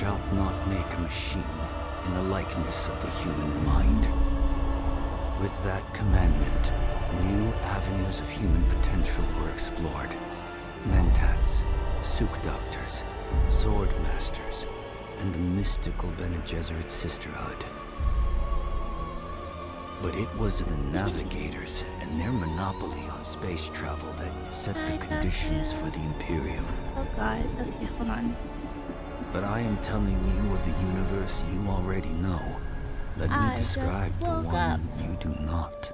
shalt not make a machine in the likeness of the human mind. With that commandment, new avenues of human potential were explored. Mentats, Suk Doctors, Sword Masters, and the mystical Bene Gesserit Sisterhood. But it was the Navigators and their monopoly on space travel that set the conditions for the Imperium. Oh god, okay, hold on. But I am telling you of the universe you already know. Let me describe the one you do not.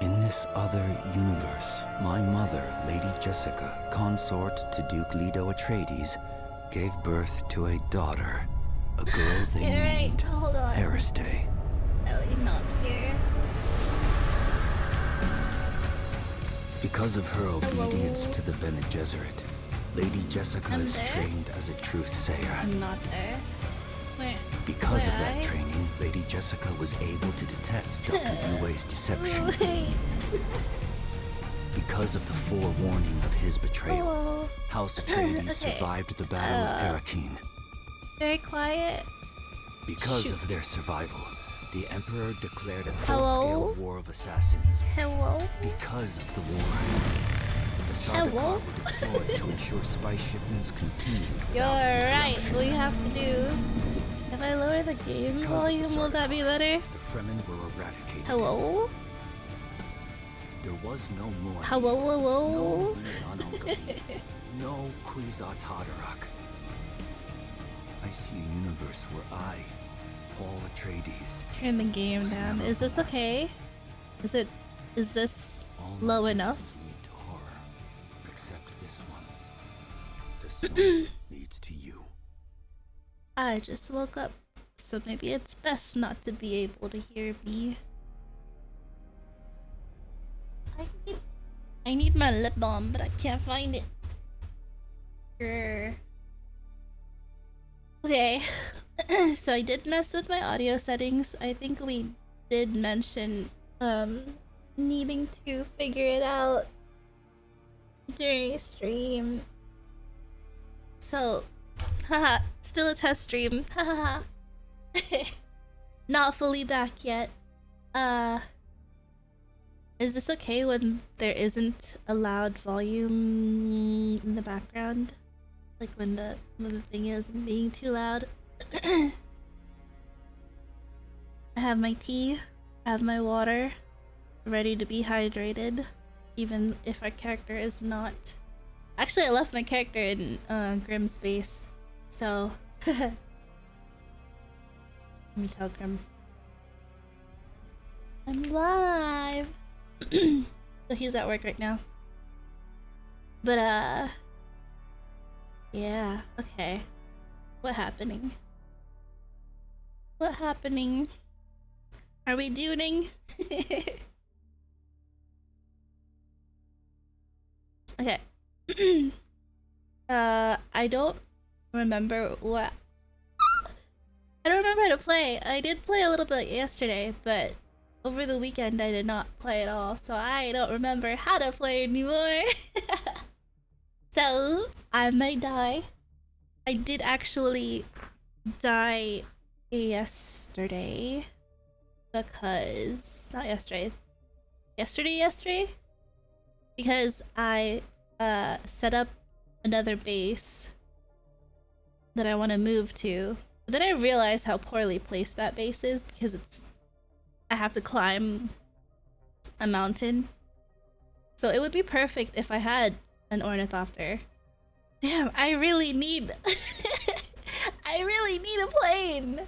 In this other universe, my mother, Lady Jessica, consort to Duke Leto Atreides, gave birth to a daughter, a girl they named Ariste. Ellie, not here. Because of her obedience to the Bene Gesserit, Lady Jessica is trained as a truth sayer. I'm not there. Where? Because of that training, Lady Jessica was able to detect Dr. Yue's deception. Because of the forewarning of his betrayal, House Atreides survived the Battle of Arrakeen. Very quiet. Because of their survival, the Emperor declared a full-scale war of assassins. Because of the war, the Sardaukar were deployed to ensure spice shipments continued without interruption. We have to do. If I lower the game volume, will that be better? The Fremen were eradicated. Hello? There was no more. Hello? No Lizan Al-Gaib. No Kwisatz Haderach. I see a universe where I, Paul Atreides, Turn the game down. Is this okay? Is this low enough? Lead to horror, except this one. This one leads to you. I just woke up, so maybe it's best not to be able to hear me. I need my lip balm, but I can't find it. Grr. Okay, so I did mess with my audio settings. I think we did mention needing to figure it out during stream. So, haha, still a test stream. Haha. Not fully back yet. Is this okay when there isn't a loud volume in the background? Like when the thing isn't being too loud? I have my tea, I have my water, ready to be hydrated, even if our character is not. Actually, I left my character in Grim space, so let me tell Grim. I'm live. So he's at work right now. But yeah, okay. What happening? What happening? Are we duning? Okay. I don't remember what. I don't remember how to play. I did play a little bit yesterday, but over the weekend I did not play at all, so I don't remember how to play anymore. So I might die. I did actually die yesterday because not yesterday. Yesterday? Because I set up another base that I want to move to. But then I realized how poorly placed that base is because I have to climb a mountain. So it would be perfect if I had an ornithopter. Damn, I really need I really need a plane.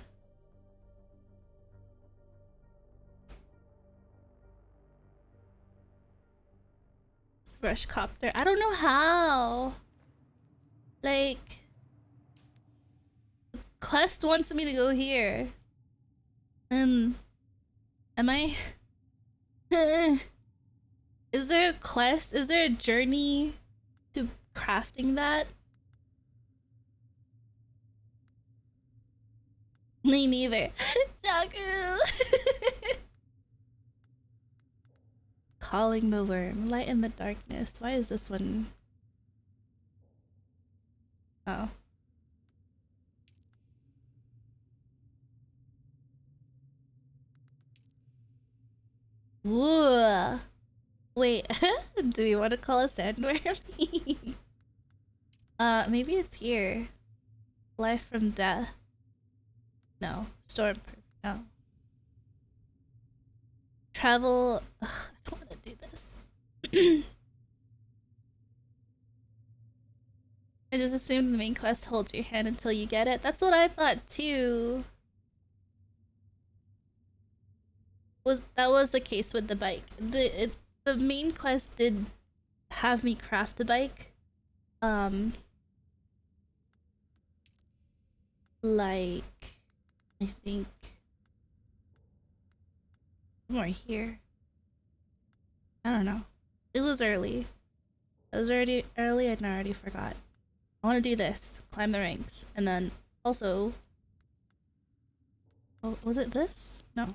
Rushcopter. I don't know how. Like, Quest wants me to go here. Am I? Is there a quest? Is there a journey to crafting that? Me neither. Jaku. Calling the worm. Light in the darkness. Why is this one? Oh. Whoa. Wait, do we want to call a sandworm? Maybe it's here. Life from death. No. Stormproof. No. Travel. Ugh, I don't want to do this. I just assumed the main quest holds your hand until you get it. That's what I thought too. That was the case with the bike. The main quest did have me craft a bike. Like I think somewhere here. I don't know. It was early. It was already early and I already forgot. I want to do this. Climb the ranks. And then also... Oh, was it this? No.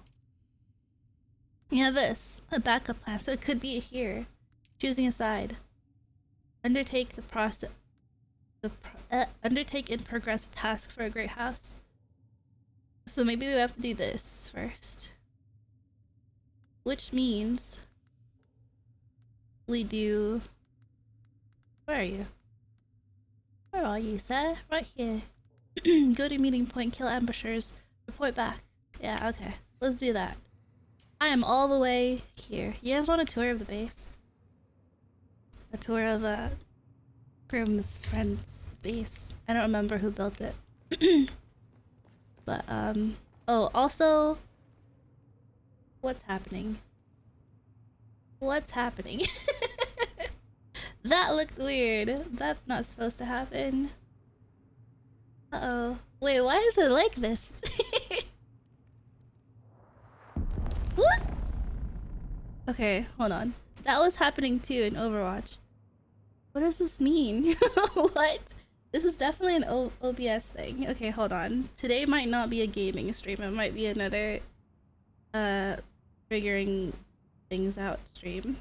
Yeah, this. A backup plan. So it could be here. Choosing a side. Undertake the process... undertake and progress a task for a great house. So maybe we have to do this first. Which means... we do... Where are you? Where are you, sir? Right here. Go to meeting point, kill ambushers, report back. Yeah, okay. Let's do that. I am all the way here. You guys want a tour of the base? A tour of Grimm's friend's base. I don't remember who built it. But, oh, also... What's happening? What's happening? That looked weird. That's not supposed to happen. Uh-oh. Wait, why is it like this? What? Okay, hold on. That was happening too in Overwatch. What does this mean? What? This is definitely an OBS thing. Okay, hold on. Today might not be a gaming stream. It might be another figuring things out stream.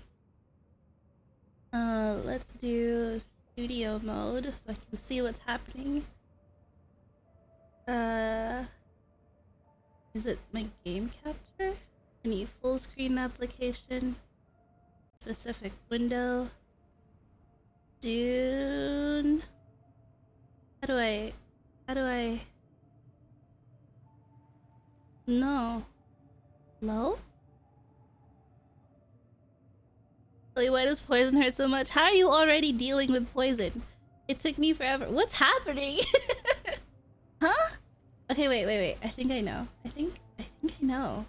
Let's do studio mode so I can see what's happening. Is it my game capture? Any full screen application? Specific window? Dune? How do I? No. Low? Why does poison hurt so much? How are you already dealing with poison? It took me forever. What's happening? Huh? Okay, wait. I think I know. I think I know.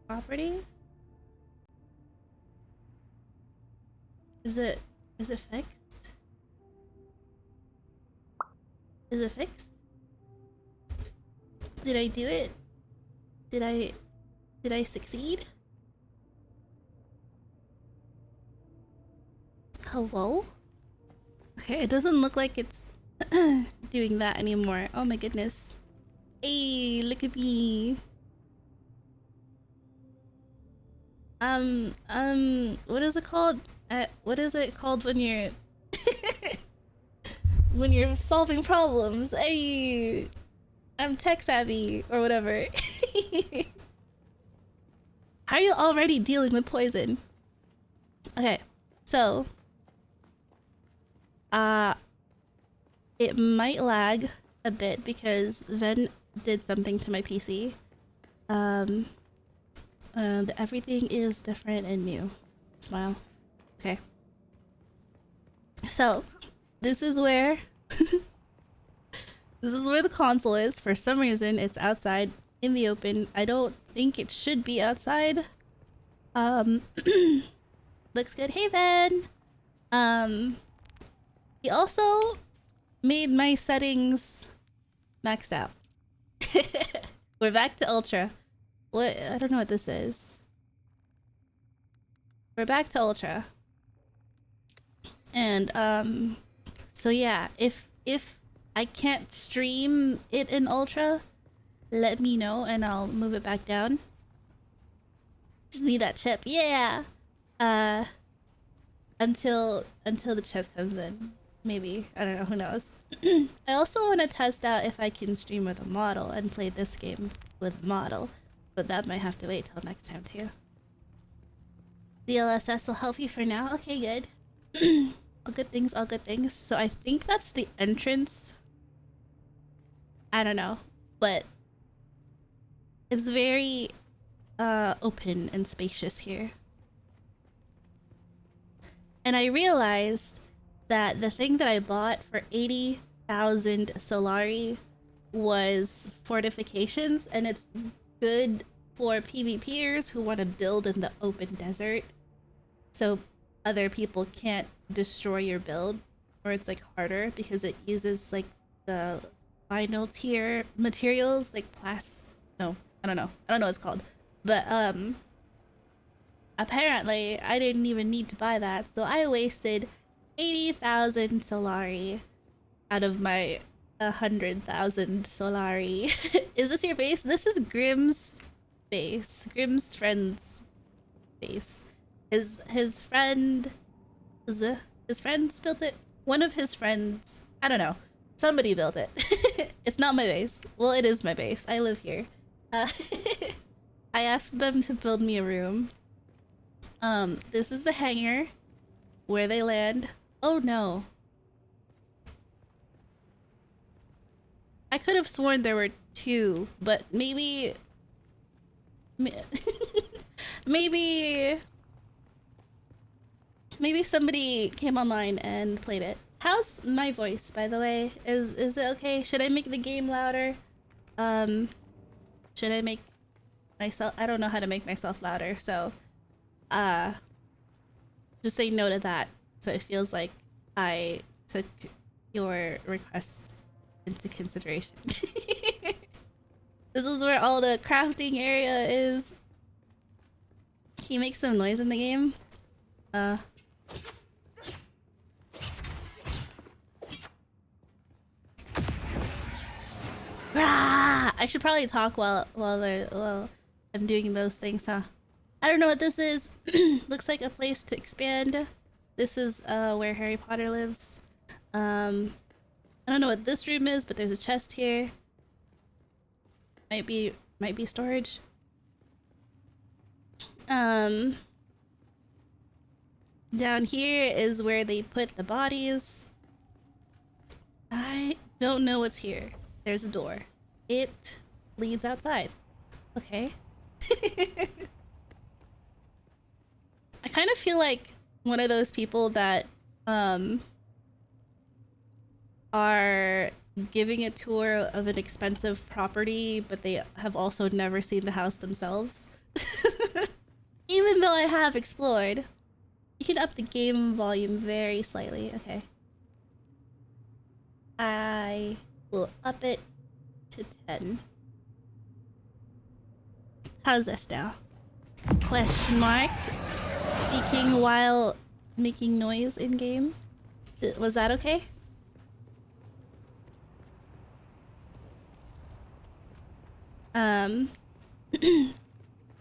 Property? Is it fixed? Is it fixed? Did I do it? Did I succeed? Hello? Okay, it doesn't look like it's doing that anymore. Oh my goodness. Hey, look at me. What is it called? What is it called when you're when you're solving problems? Hey, I'm tech savvy or whatever. How are you already dealing with poison? Okay, so it might lag a bit because Ven did something to my PC. And everything is different and new. Smile. Okay. So, this is where this is where the console is. For some reason, it's outside in the open. I don't think it should be outside. Looks good. Hey, Ven. He also made my settings maxed out. We're back to Ultra. What? I don't know what this is. We're back to Ultra. And, so yeah, if I can't stream it in Ultra, let me know and I'll move it back down. Just need that chip. Yeah! Until the chip comes in. maybe. I don't know, who knows. I also want to test out if I can stream with a model and play this game with a model, but that might have to wait till next time too. DLSS will help you for now. Okay, good. All good things, all good things. So I think that's the entrance. I don't know, but it's very open and spacious here. And I realized that the thing that I bought for 80,000 Solari was fortifications, and it's good for PvPers who want to build in the open desert, so other people can't destroy your build, or it's like harder because it uses like the final tier materials like no, I don't know what it's called, but apparently I didn't even need to buy that, so I wasted 80,000 Solari out of my 100,000 Solari. Is this your base? This is Grimm's base. Grimm's friend's base. His friends built it. One of his friends, I don't know. Somebody built it. It's not my base. Well, it is my base. I live here. I asked them to build me a room. This is the hangar where they land. Oh no. I could have sworn there were two, but maybe maybe somebody came online and played it. How's my voice, by the way? Is it okay? Should I make the game louder? Should I make myself, I don't know how to make myself louder, so just say no to that, so it feels like I took your request into consideration. This is where all the crafting area is. Can you make some noise in the game? Rah! I should probably talk while I'm doing those things, huh? I don't know what this is. Looks like a place to expand. This is where Harry Potter lives. I don't know what this room is, but there's a chest here. Might be storage. Down here is where they put the bodies. I don't know what's here. There's a door. It leads outside. Okay. I kind of feel like one of those people that are giving a tour of an expensive property, but they have also never seen the house themselves. Even though I have explored. You can up the game volume very slightly. Okay. I will up it to 10. How's this now? Question mark. Speaking while making noise in game. Was that okay?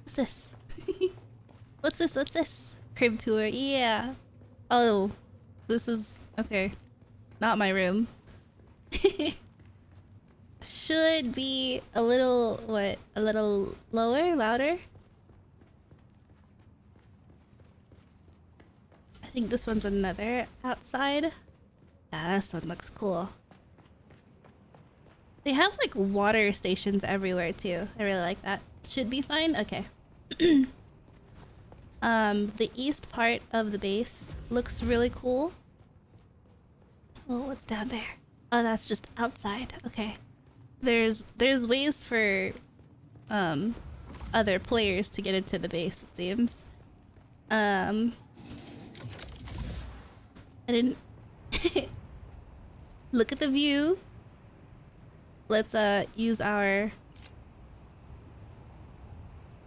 What's this? What's this? What's this? Crib tour. Yeah. Oh, this is okay. Not my room. Should be a little, what? A little lower? Louder? I think this one's another outside. Yeah, this one looks cool. They have like water stations everywhere too. I really like that. Should be fine? Okay. The east part of the base looks really cool. Oh, what's down there? Oh, that's just outside. Okay. There's ways for other players to get into the base, it seems. I didn't look at the view. Let's use our,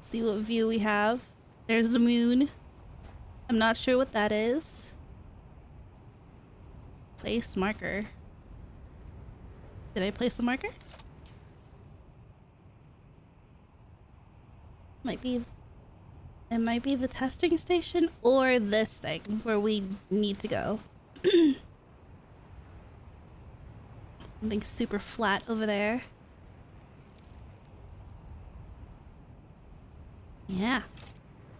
see what view we have. There's the moon. I'm not sure what that is. Place marker. Did I place a marker? It might be the testing station or this thing where we need to go. Something super flat over there. Yeah.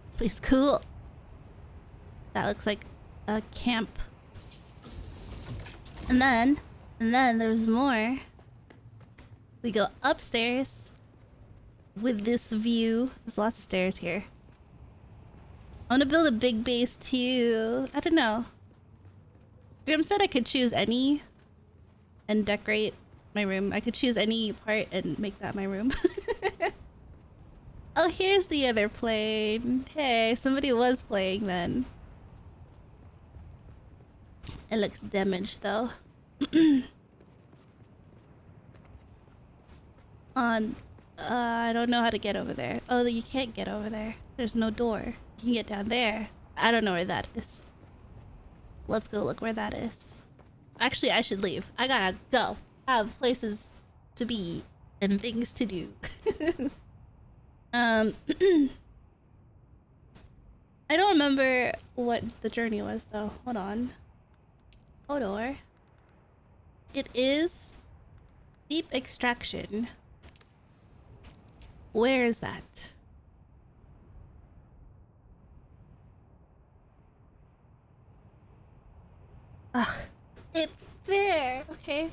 This place is cool. That looks like a camp. And then there's more. We go upstairs with this view. There's lots of stairs here. I want to build a big base too. I don't know. Grim said I could choose any and decorate my room. I could choose any part and make that my room. Oh, here's the other plane. Hey, somebody was playing then. It looks damaged though. I don't know how to get over there. Oh, you can't get over there. There's no door. You can get down there. I don't know where that is. Let's go look where that is. Actually, I should leave. I gotta go. I have places to be and things to do. I don't remember what the journey was though. Hold on. Hodor. It is deep extraction. Where is that? Ugh, it's there. Okay.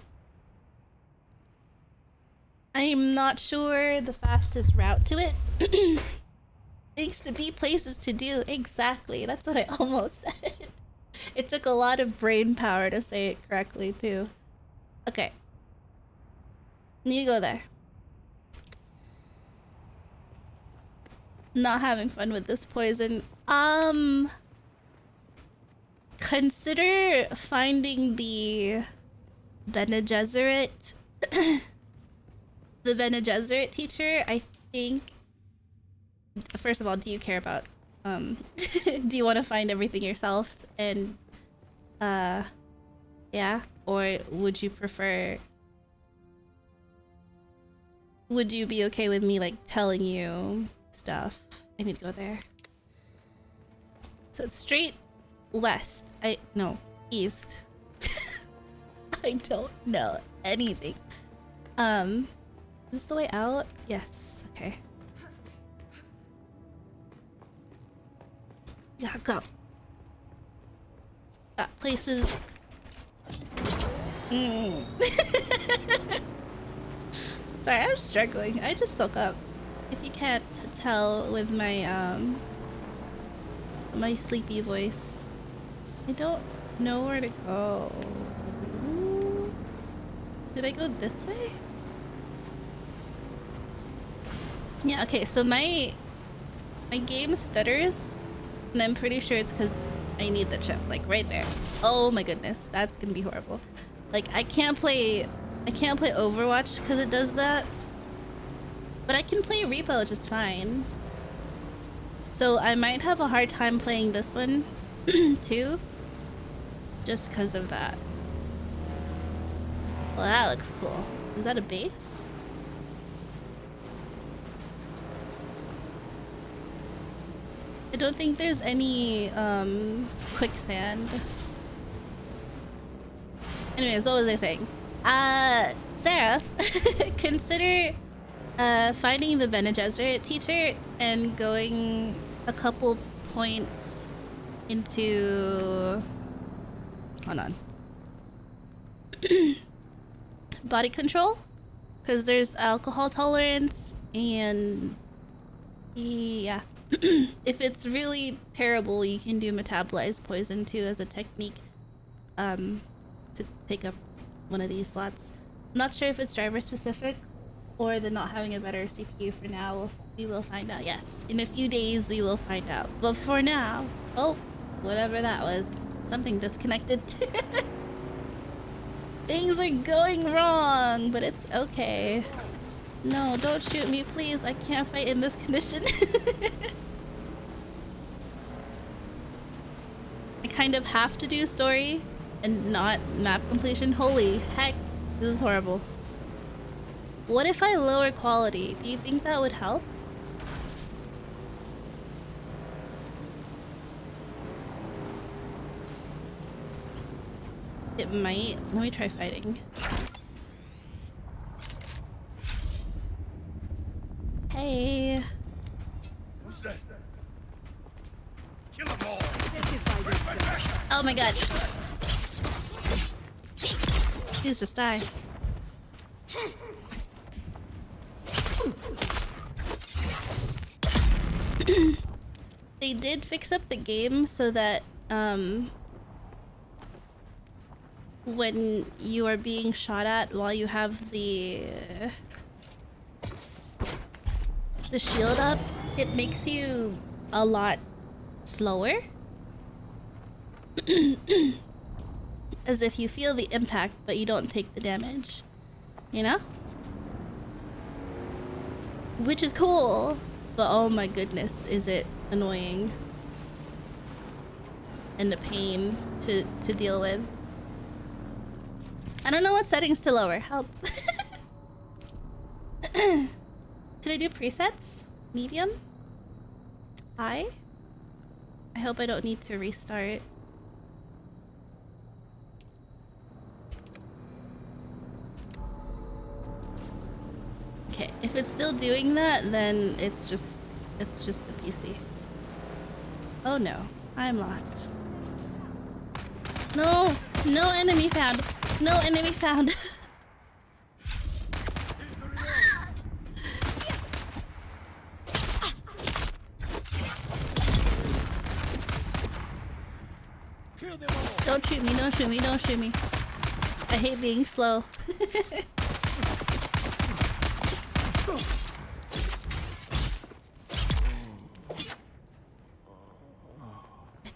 I'm not sure the fastest route to it. Things to be, places to do. Exactly. That's what I almost said. It took a lot of brain power to say it correctly too. Okay. You go there. Not having fun with this poison. Consider finding the Bene Gesserit. The Bene Gesserit teacher. I think. First of all, do you care about? Do you want to find everything yourself? And, yeah. Or would you prefer? Would you be okay with me like telling you stuff? I need to go there. So it's straight west. No, east. I don't know anything. Is this the way out? Yes. Okay. Yeah, go. Got places. Sorry, I'm struggling. I just soak up. If you can't tell with my my sleepy voice, I don't know where to go. Did I go this way? Yeah, okay, so my game stutters, and I'm pretty sure it's because I need the chip, like right there. Oh my goodness, that's gonna be horrible. Like I can't play Overwatch because it does that. But I can play Repo just fine. So I might have a hard time playing this one too. Just because of that. Well, that looks cool. Is that a base? I don't think there's any quicksand. Anyways, what was I saying? Sarah, consider finding the Bene Gesserit teacher and going a couple points into... Hold on. Body control? Because there's alcohol tolerance and... Yeah. If it's really terrible, you can do metabolized poison too as a technique to take up one of these slots. I'm not sure if it's driver specific or the not having a better CPU for now. We will find out. Yes, in a few days we will find out. But for now, oh, whatever that was, something disconnected. Things are going wrong, but it's okay. No, don't shoot me, please. I can't fight in this condition. I kind of have to do story and not map completion. Holy heck, this is horrible. What if I lower quality? Do you think that would help? It might. Let me try fighting. Hi. Who's that? Kill them all. Oh my god. Please just die. They did fix up the game so that when you are being shot at while you have the shield up, it makes you a lot slower. As if you feel the impact, but you don't take the damage. You know? Which is cool, but oh my goodness, is it annoying. And a pain to deal with. I don't know what settings to lower. Help. Should I do presets? Medium? High? I hope I don't need to restart. Okay, if it's still doing that, then it's just the PC. Oh no, I'm lost. No, no enemy found. No enemy found. Don't shoot me, don't shoot me, don't shoot me. I hate being slow. I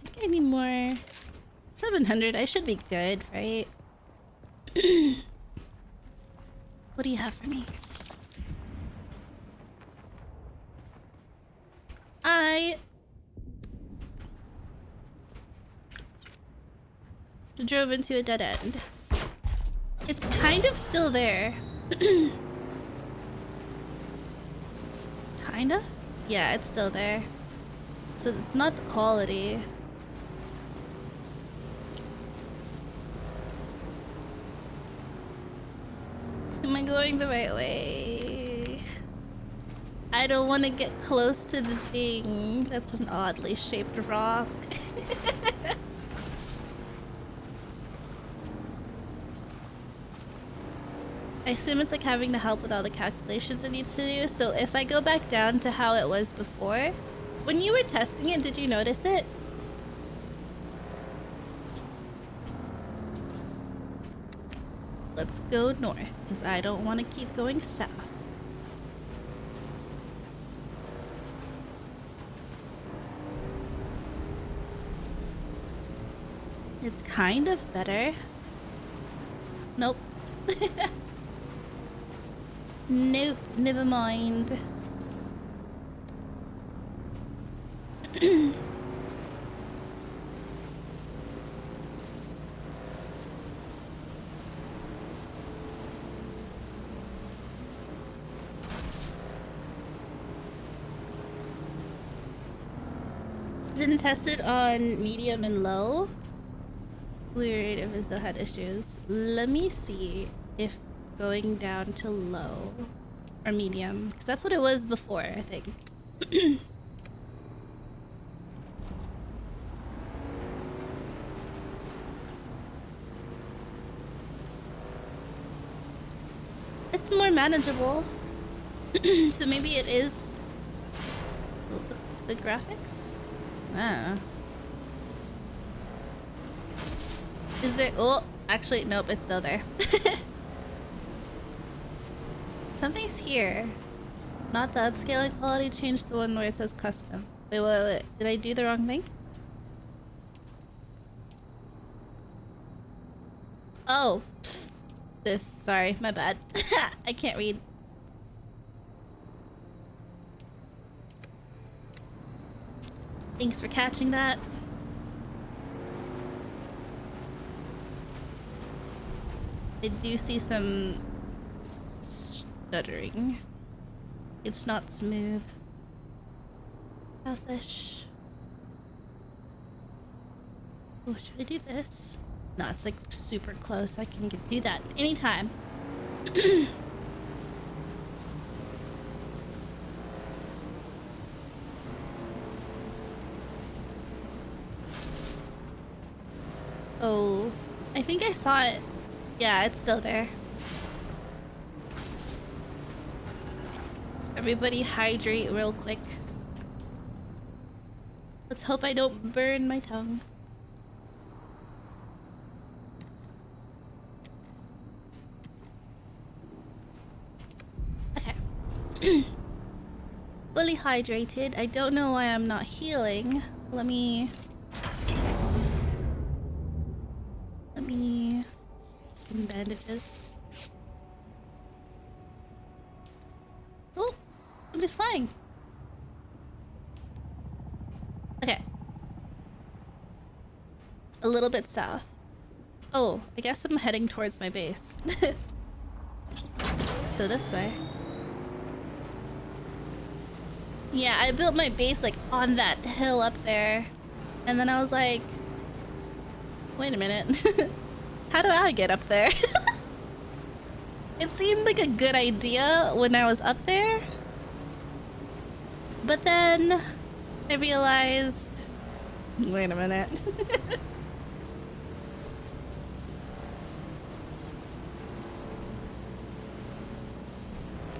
think I need more. 700, I should be good, right? What do you have for me? I drove into a dead end. It's kind of still there. Kinda? Yeah, it's still there. So it's not the quality. Am I going the right way? I don't want to get close to the thing. That's an oddly shaped rock. I assume it's like having to help with all the calculations it needs to do. So if I go back down to how it was before, when you were testing it, did you notice it? Let's go north, because I don't want to keep going south. It's kind of better. Nope. Nope, never mind. Didn't test it on medium and low. Weird if it still had issues. Let me see if going down to low or medium, because that's what it was before, I think. It's more manageable. So maybe it is the graphics? Ah. Is there? Oh, actually, nope, it's still there. Something's here. Not the upscaling quality, change the one where it says custom. Wait, wait, wait. Did I do the wrong thing? Oh. This. Sorry, my bad. I can't read. Thanks for catching that. I do see some stuttering. It's not smooth. Healthish. Oh, should I do this? No, it's like super close. I can do that anytime. Oh, I think I saw it. Yeah, it's still there. Everybody hydrate real quick. Let's hope I don't burn my tongue. Okay. Fully hydrated. I don't know why I'm not healing. Let me some bandages. Oh, somebody's flying. Okay. A little bit south. Oh, I guess I'm heading towards my base. So this way. Yeah, I built my base like on that hill up there. And then I was like, wait a minute. How do I get up there? It seemed like a good idea when I was up there. But then I realized, wait a minute.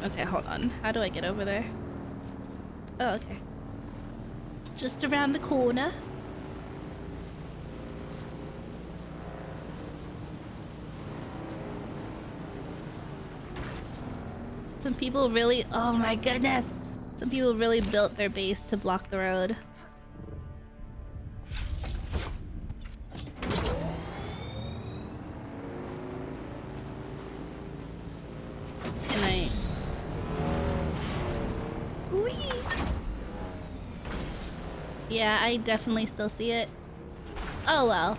Okay, hold on. How do I get over there? Oh, okay. Just around the corner. Some people really, oh my goodness. Some people really built their base to block the road. Can I? Whee! Yeah, I definitely still see it. Oh well.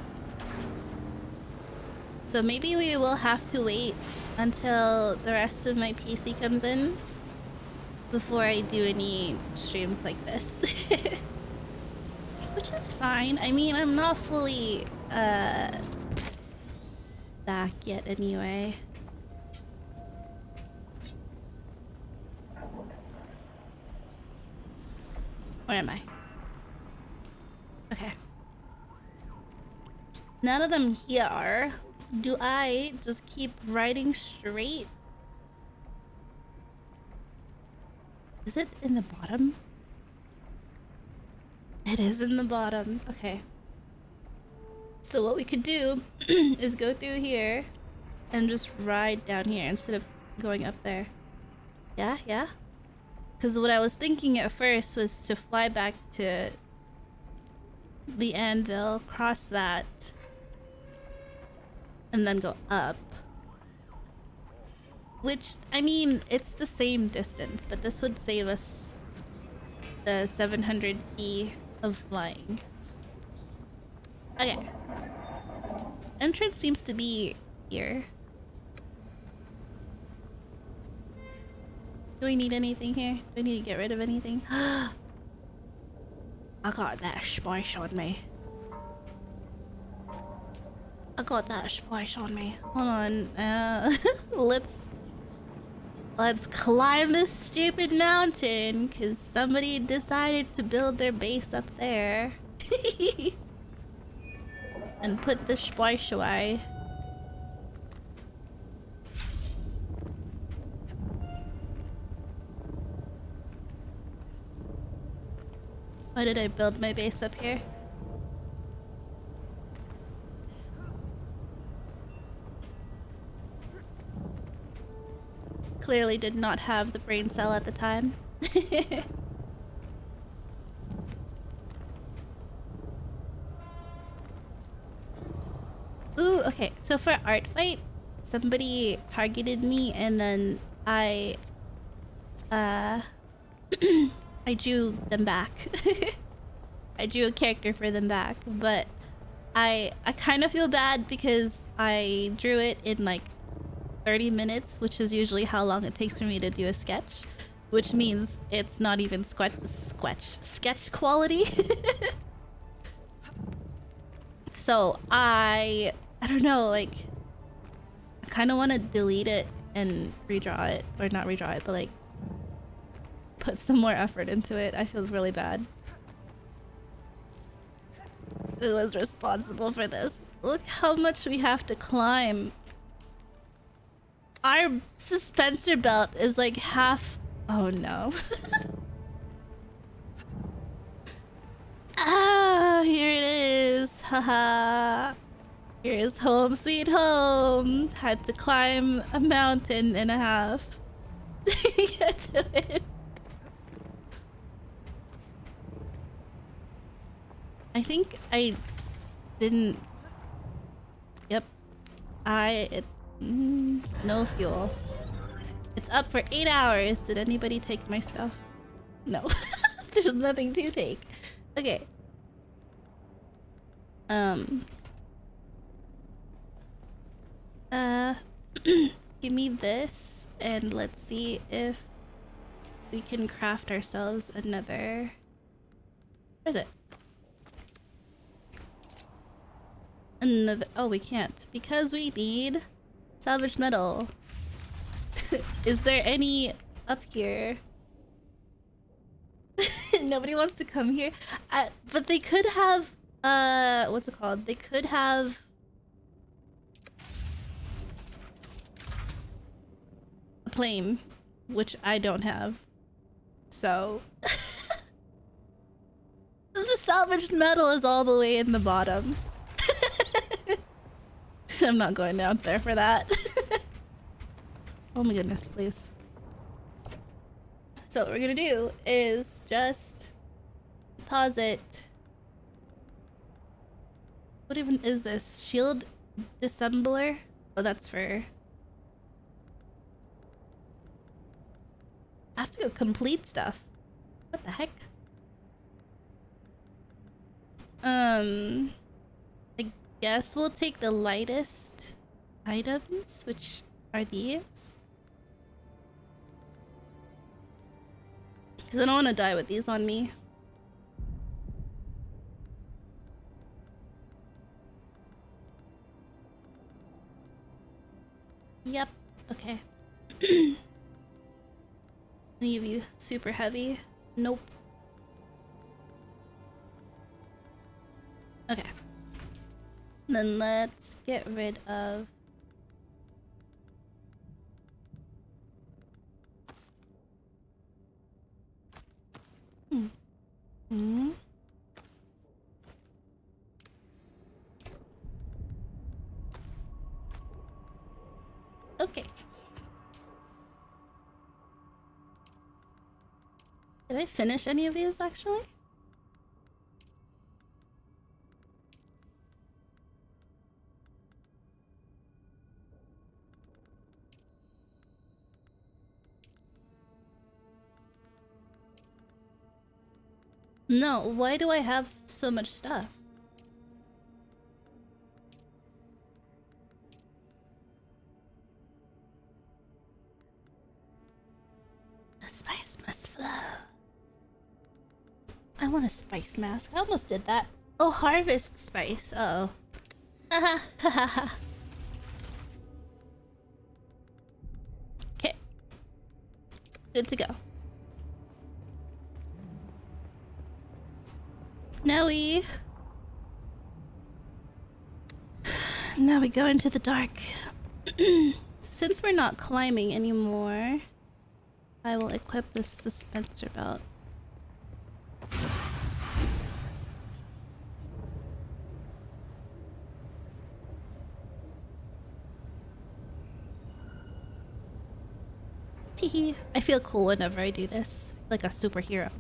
So maybe we will have to wait until the rest of my PC comes in before I do any streams like this. Which is fine. I mean, I'm not fully back yet anyway. Where am I? Okay. None of them here. Do I just keep riding straight? Is it in the bottom? It is in the bottom. Okay. So what we could do is go through here and just ride down here instead of going up there. Yeah, yeah. Because what I was thinking at first was to fly back to the anvil, cross that, and then go up. Which, I mean, it's the same distance, but this would save us the 700 feet of flying. Okay. Entrance seems to be here. Do we need anything here? Do we need to get rid of anything? I got that spice on me. I got that spice on me. Hold on. Let's climb this stupid mountain because somebody decided to build their base up there. And put the spice away. Why did I build my base up here? Clearly did not have the brain cell at the time. Ooh, okay. So for art fight, somebody targeted me and then I I drew them back. I drew a character for them back, but I kind of feel bad because I drew it in like 30 minutes, which is usually how long it takes for me to do a sketch, which means it's not even sketch quality. So I don't know, like I kind of want to delete it and redraw it, or not redraw it, but like put some more effort into it. I feel really bad. who was responsible for this. Look how much we have to climb. Our suspensor belt is like half. Oh no. Ah, here it is. Haha. Here is home sweet home. Had to climb a mountain and a half to get to it. I think I didn't. Yep. No fuel. It's up for 8 hours. Did anybody take my stuff? No. There's nothing to take. Okay. Give me this, and let's see if we can craft ourselves another. Where's it? Another. Oh, we can't because we need salvaged metal. Is there any up here? Nobody wants to come here. But they could have what's it called? They could have a plane, which I don't have. So the salvaged metal is all the way in the bottom. I'm not going down there for that. Oh my goodness, please. So what we're gonna do is just pause it. What even is this? Shield disassembler? Oh, that's for... I have to go complete stuff. What the heck? I guess we'll take the lightest items, which are these. Because I don't want to die with these on me. Yep. Okay. Any of you super heavy? Nope. Okay. Then let's get rid of... Okay. Did I finish any of these actually? No, why do I have so much stuff? The spice must flow. I want a spice mask. I almost did that. Oh, harvest spice. Uh-oh. Haha, haha. Okay. Good to go. Now we go into the dark. Since we're not climbing anymore, I will equip this dispenser belt. Teehee. I feel cool whenever I do this, like a superhero.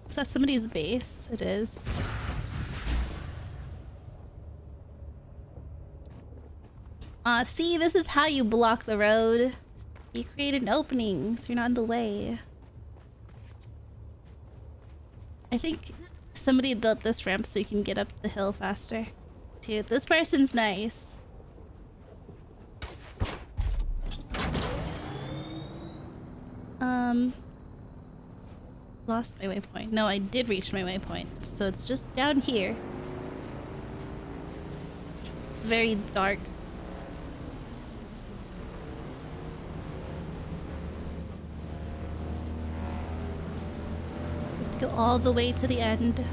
Is that somebody's base? It is. See, this is how you block the road. You create an opening so you're not in the way. I think somebody built this ramp so you can get up the hill faster. Dude, this person's nice. Lost my waypoint. No, I did reach my waypoint. So it's just down here. It's very dark. Go all the way to the end.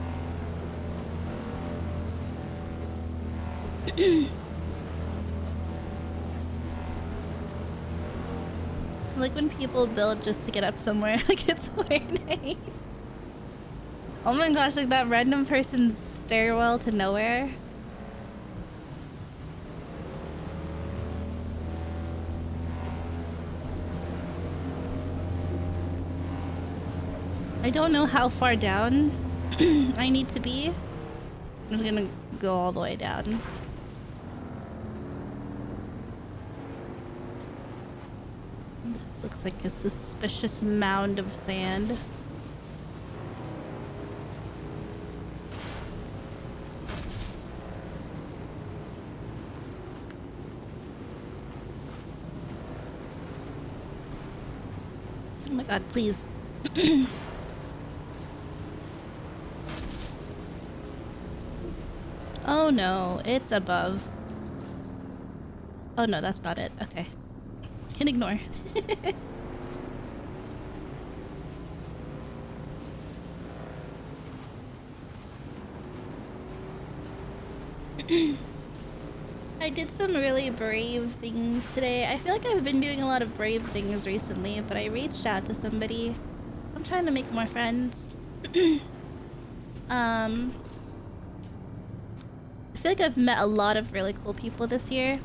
Like when people build just to get up somewhere, like it's weird. Oh my gosh, like that random person's stairwell to nowhere. I don't know how far down I need to be. I'm just gonna go all the way down. This looks like a suspicious mound of sand. Oh my god, please. Oh no, it's above. Oh no, that's not it. Okay. Can ignore. I did some really brave things today. I feel like I've been doing a lot of brave things recently, but I reached out to somebody. I'm trying to make more friends. I feel like I've met a lot of really cool people this year.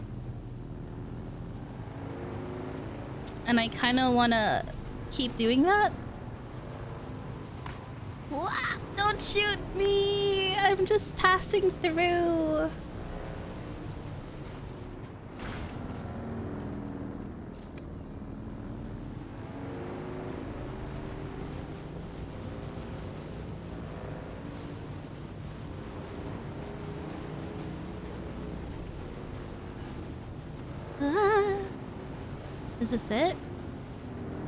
And I kind of want to keep doing that. Wah! Don't shoot me! I'm just passing through. Is this it?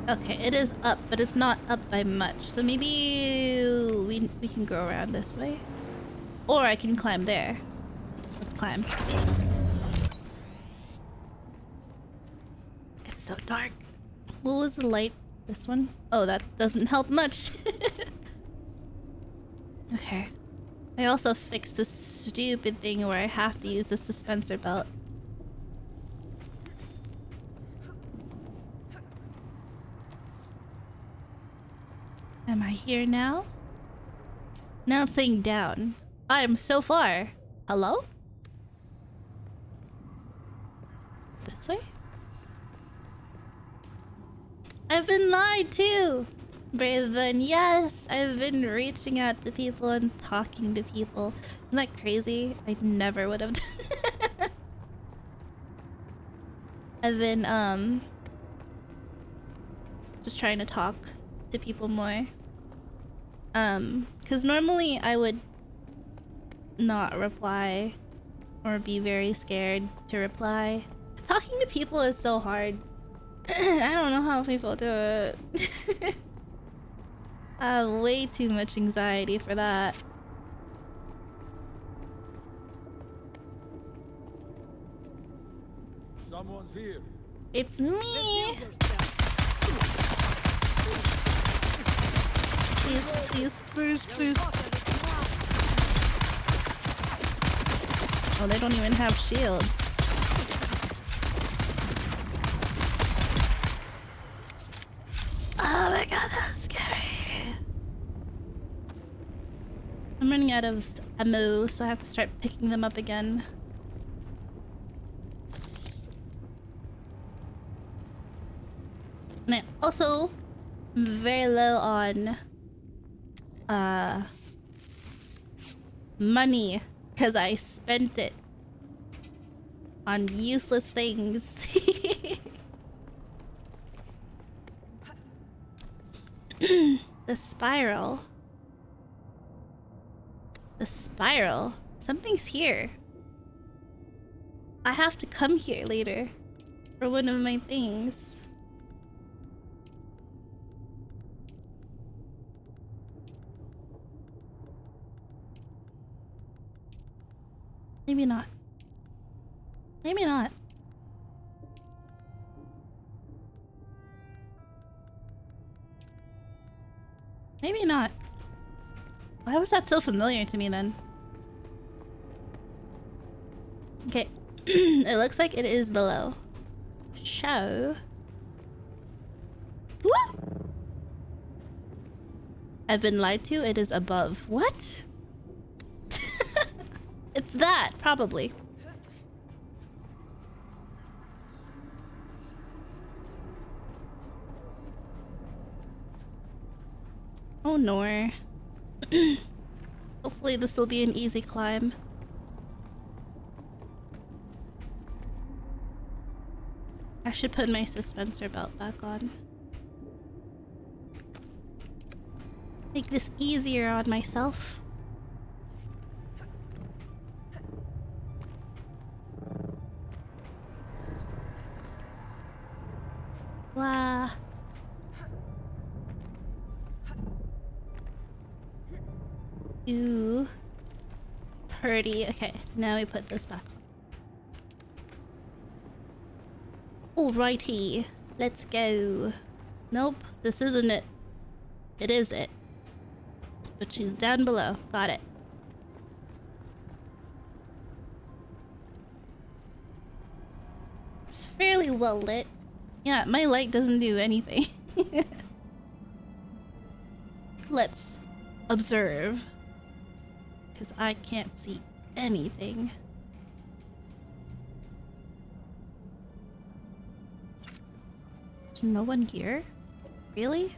Okay, it is up, but it's not up by much. So maybe we can go around this way. Or I can climb there. Let's climb. It's so dark. What was the light? This one? Oh, that doesn't help much. Okay. I also fixed this stupid thing where I have to use the suspensor belt. Am I here now? Now it's saying down. I am so far. Hello? This way? I've been lied to! Braven, yes! I've been reaching out to people and talking to people. Isn't that crazy? I never would have done. I've been, just trying to talk to people more. Because normally I would not reply or be very scared to reply. Talking to people is so hard. I don't know how people do it. I have way too much anxiety for that. Someone's here. It's me! Please, please. Oh, they don't even have shields. Oh my god, that's scary. I'm running out of ammo, so I have to start picking them up again. And I also am very low on money because I spent it on useless things. The spiral. The spiral. Something's here. I have to come here later for one of my things. Maybe not. Maybe not. Maybe not. Why was that so familiar to me then? Okay. It looks like it is below. So... Woo! I've been lied to. It is above. What? It's that, probably. Oh no. Hopefully this will be an easy climb. I should put my suspensor belt back on. Make this easier on myself. Wow. Ooh. Pretty. Okay, now we put this back on. Alrighty. Let's go. Nope, this isn't it. It is it. But she's down below. Got it. It's fairly well lit. Yeah, my light doesn't do anything. Let's observe. Because I can't see anything. There's no one here? Really?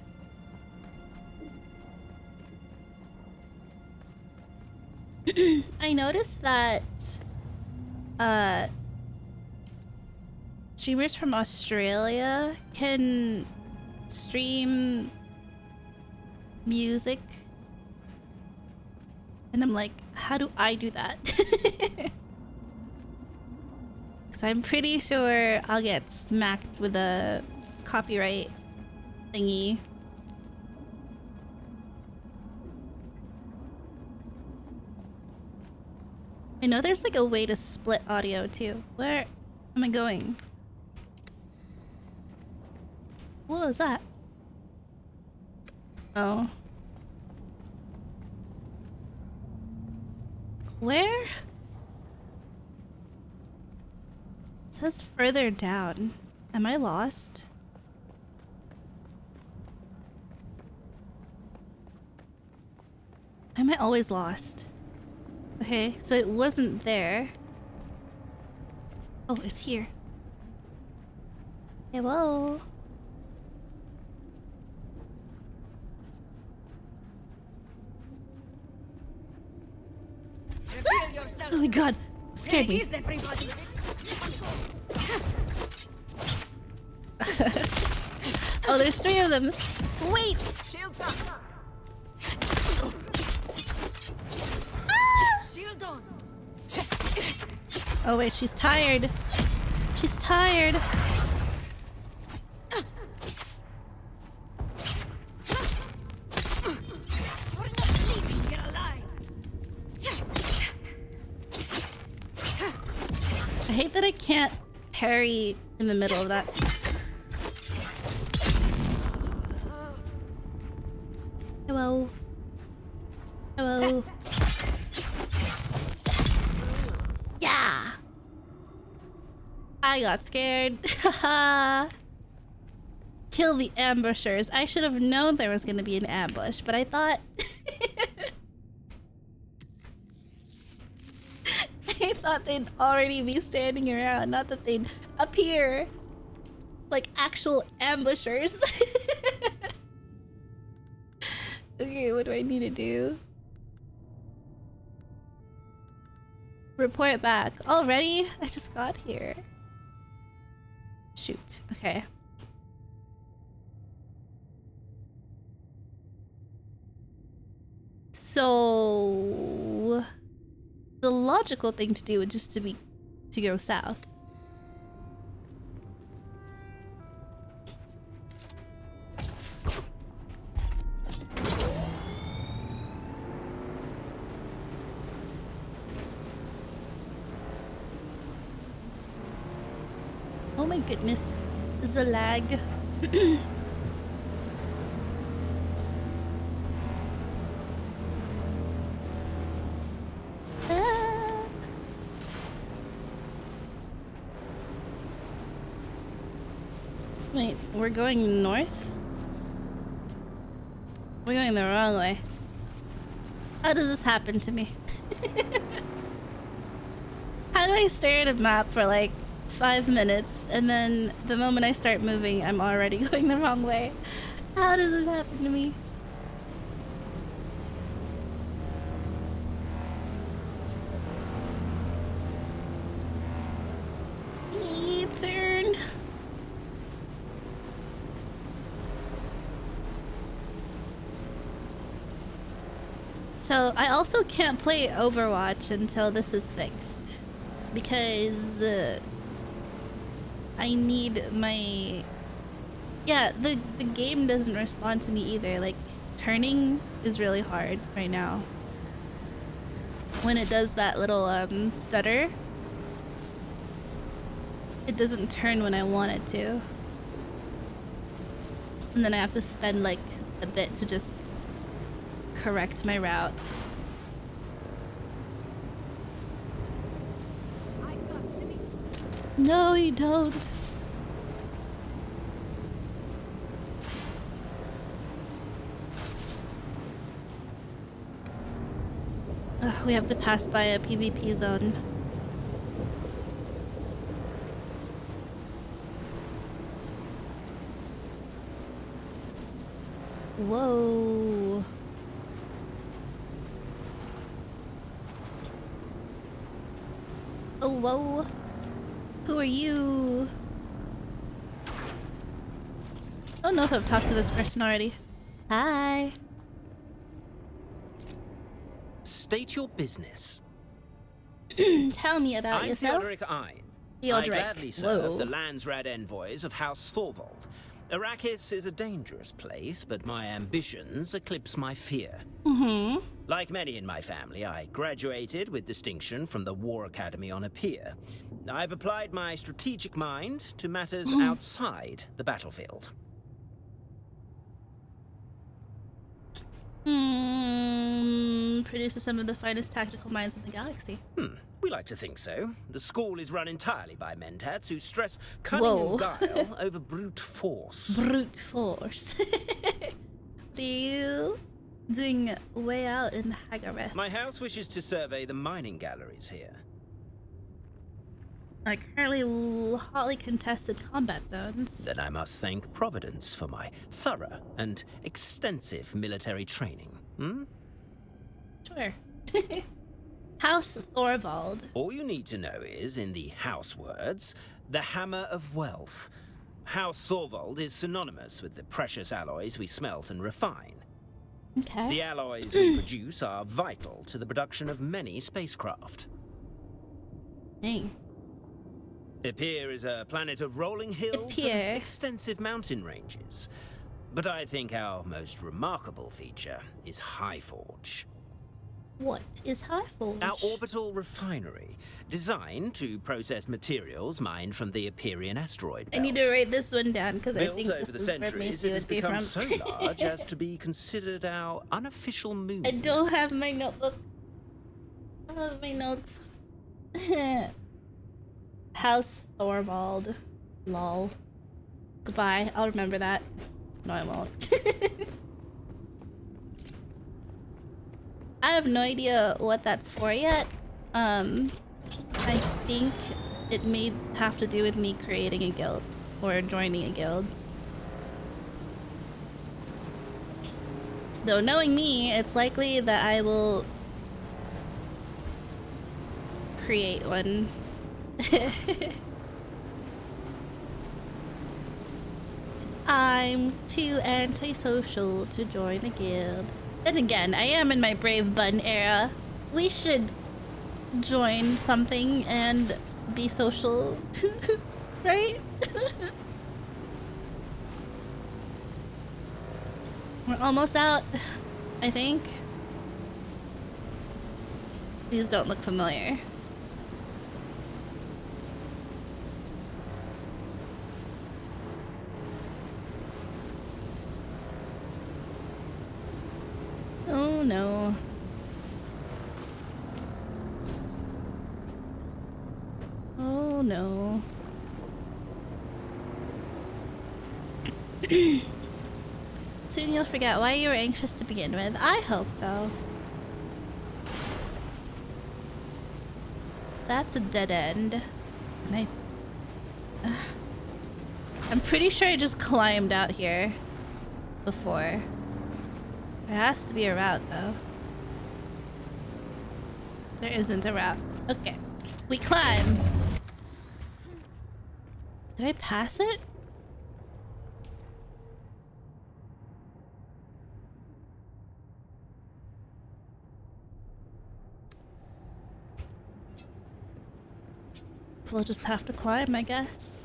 I noticed that streamers from Australia can stream music, and I'm like, how do I do that? Because I'm pretty sure I'll get smacked with a copyright thingy. I know there's like a way to split audio too. Where am I going? What was that? Oh. Where? It says further down. Am I lost? Am I always lost? Okay, so it wasn't there. Oh, it's here. Hello. Oh my god, it scared me. Oh, there's 3 of them. Wait! Shields up. Shield on. Oh wait, she's tired. She's tired. We're not leaving here alive. I hate that I can't parry in the middle of that. Hello. Hello. Yeah. I got scared. Haha. Kill the ambushers. I should have known there was gonna be an ambush, but I thought I thought they'd already be standing around, not that they'd appear like actual ambushers. Okay, what do I need to do? Report back. Already? I just got here. Shoot. Okay. So the logical thing to do would just to go south. Oh my goodness, the lag. Wait, we're going north? We're going the wrong way. How does this happen to me? How do I stare at a map for like 5 minutes and then the moment I start moving, I'm already going the wrong way? How does this happen to me? Turn. So I also can't play Overwatch until this is fixed because I need my the game doesn't respond to me either. Like turning is really hard right now. When it does that little stutter, it doesn't turn when I want it to. And then I have to spend like a bit to just correct my route. No, you don't. Ugh, we have to pass by a PvP zone. Whoa. Oh, whoa. Who are you? I don't know if I've talked to this person already. Hi. State your business. Tell me about I'm yourself. Theodoric Ein. Theodoric. I gladly serve Whoa. the Landsrad envoys of House Thorvald. Arrakis is a dangerous place, but my ambitions eclipse my fear. Mm-hmm. Like many in my family, I graduated with distinction from the War Academy on Apir. I've applied my strategic mind to matters outside the battlefield. Produces some of the finest tactical minds in the galaxy. We like to think so. The school is run entirely by mentats who stress cunning Whoa. and guile over brute force. Brute force. What are you doing way out in the Hagareth? My house wishes to survey the mining galleries here. Are currently hotly contested combat zones. Then I must thank Providence for my thorough and extensive military training. Sure. House Thorvald. All you need to know is, in the house words, the hammer of wealth. House Thorvald is synonymous with the precious alloys we smelt and refine. Okay. The alloys we produce are vital to the production of many spacecraft. Dang. Apir is a planet of rolling hills Apir. and extensive mountain ranges. But I think our most remarkable feature is Highforge. What is Highforge? Our orbital refinery, designed to process materials mined from the Apirian asteroid belt. I need to write this one down because I Built think over this the is where centuries, Macy it has would be become from. so large as to be considered our unofficial moon. I don't have my notebook. I don't have my notes. House Thorvald. Lol. Goodbye. I'll remember that. No, I won't. I have no idea what that's for yet. I think it may have to do with me creating a guild or joining a guild. Though knowing me, it's likely that I will create one. I'm too antisocial to join a guild. Then again, I am in my Brave Bun era. We should join something and be social, right? We're almost out, I think. These don't look familiar. Oh no. Oh no. Soon you'll forget why you were anxious to begin with. I hope so. That's a dead end. And I'm pretty sure I just climbed out here before. There has to be a route though. There isn't a route. Okay. We climb. Did I pass it? We'll just have to climb, I guess.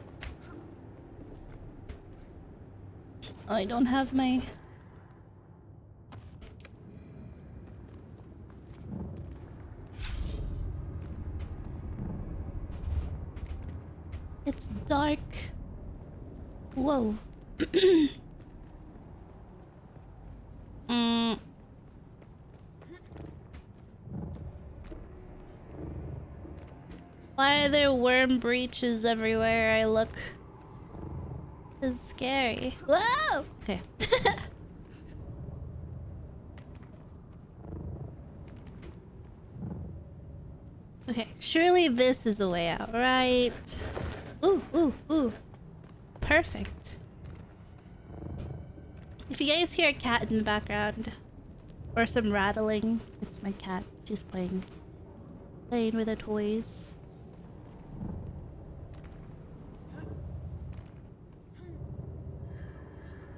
I don't have my... It's dark. Whoa. Why are there worm breaches everywhere I look? This is scary. Whoa! Okay. Okay, surely this is a way out, right? Ooh, ooh, ooh. Perfect. If you guys hear a cat in the background, or some rattling, it's my cat. She's playing with her toys.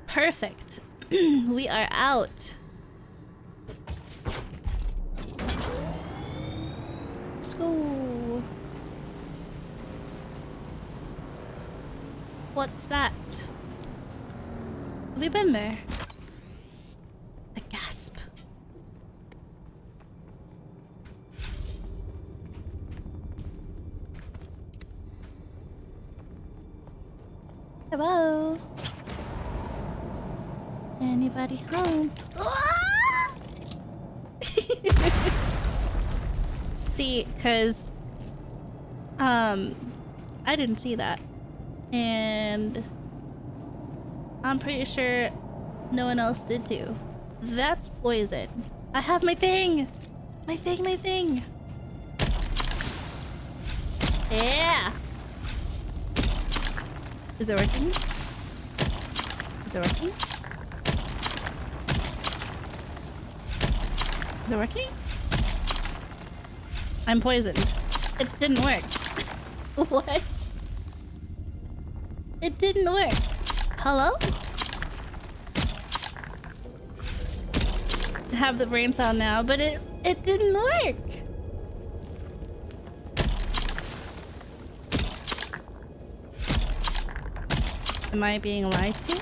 Perfect. We are out. Let's go. What's that? Have we been there? A gasp. Hello? Anybody home? See, cause I didn't see that. And I'm pretty sure no one else did too. That's poison. I have my thing! My thing! Yeah! Is it working? Is it working? Is it working? I'm poisoned. It didn't work. What? It didn't work. Hello? I have the brain cell now, but it didn't work. Am I being lied to?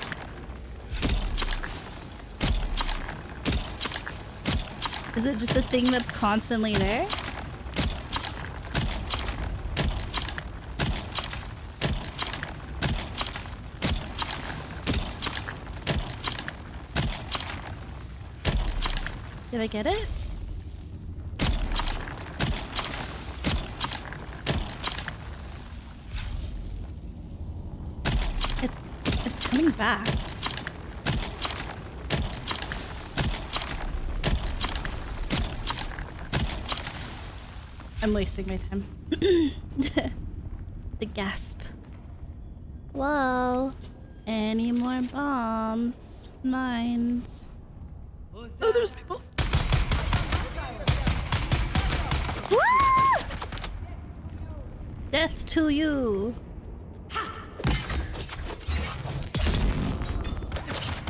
Is it just a thing that's constantly there? Did I get it? It's coming back. I'm wasting my time. The gasp. Whoa. Any more bombs? Mines. Oh, there's people. Woo! Death to you.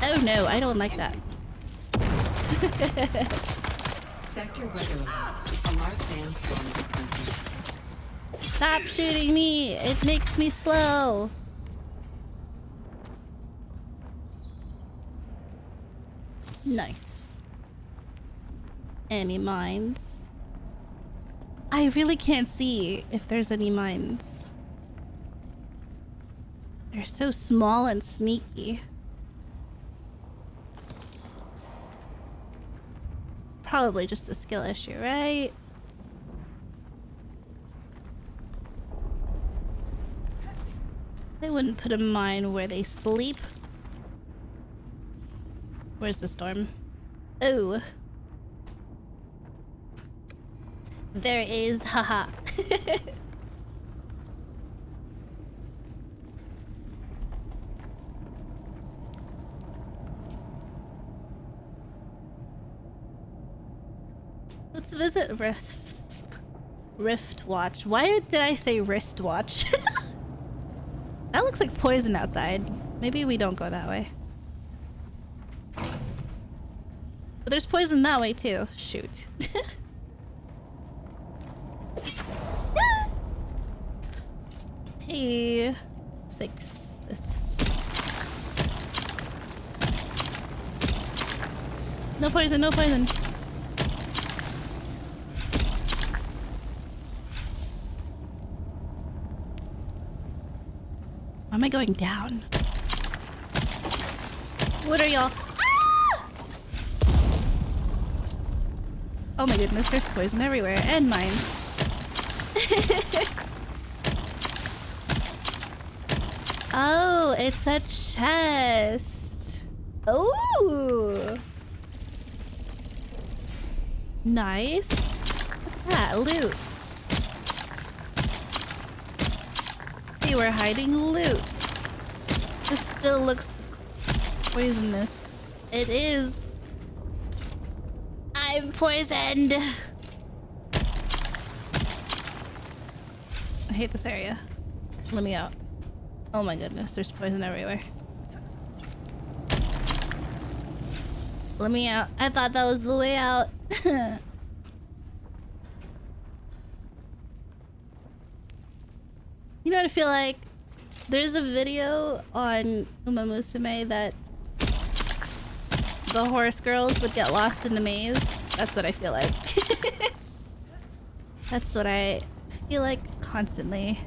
Oh no, I don't like that. Sector weather alert. Alarm sandstorm. Stop shooting me! It makes me slow. Nice. Any mines? I really can't see if there's any mines. They're so small and sneaky. Probably just a skill issue, right? They wouldn't put a mine where they sleep. Where's the storm? Oh. There is, haha. Let's visit Rift Watch. Why did I say wrist watch? That looks like poison outside. Maybe we don't go that way. But there's poison that way too. Shoot. Hey. 6. This. No poison, no poison. Why am I going down? What are y'all? Ah! Oh my goodness, there's poison everywhere. And mines. Oh, it's a chest. Oh. Nice. Look at that loot. See, we're hiding loot. This still looks poisonous. It is. I'm poisoned. I hate this area. Let me out. Oh my goodness, there's poison everywhere. Let me out. I thought that was the way out. You know what I feel like? There's a video on Uma Musume that the horse girls would get lost in the maze. That's what I feel like. That's what I feel like constantly.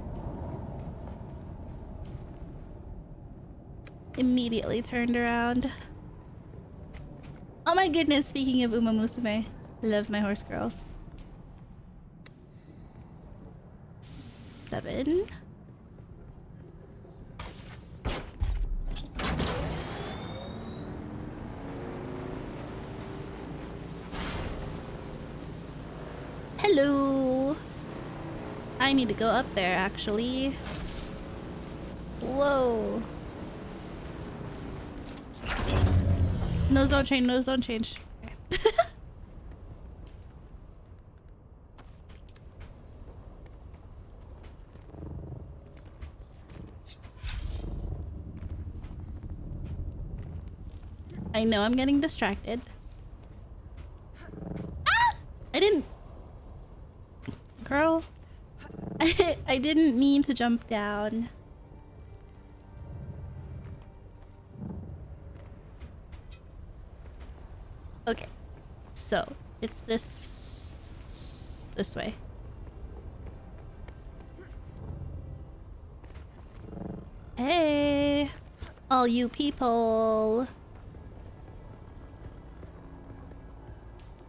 Immediately turned around. Oh my goodness, speaking of Uma Musume, love my horse girls. 7. Hello. I need to go up there actually. Whoa. No zone change, no zone change. Okay. I know I'm getting distracted. Ah! I didn't... Girl. I didn't mean to jump down. Okay, so it's this way. Hey, all you people.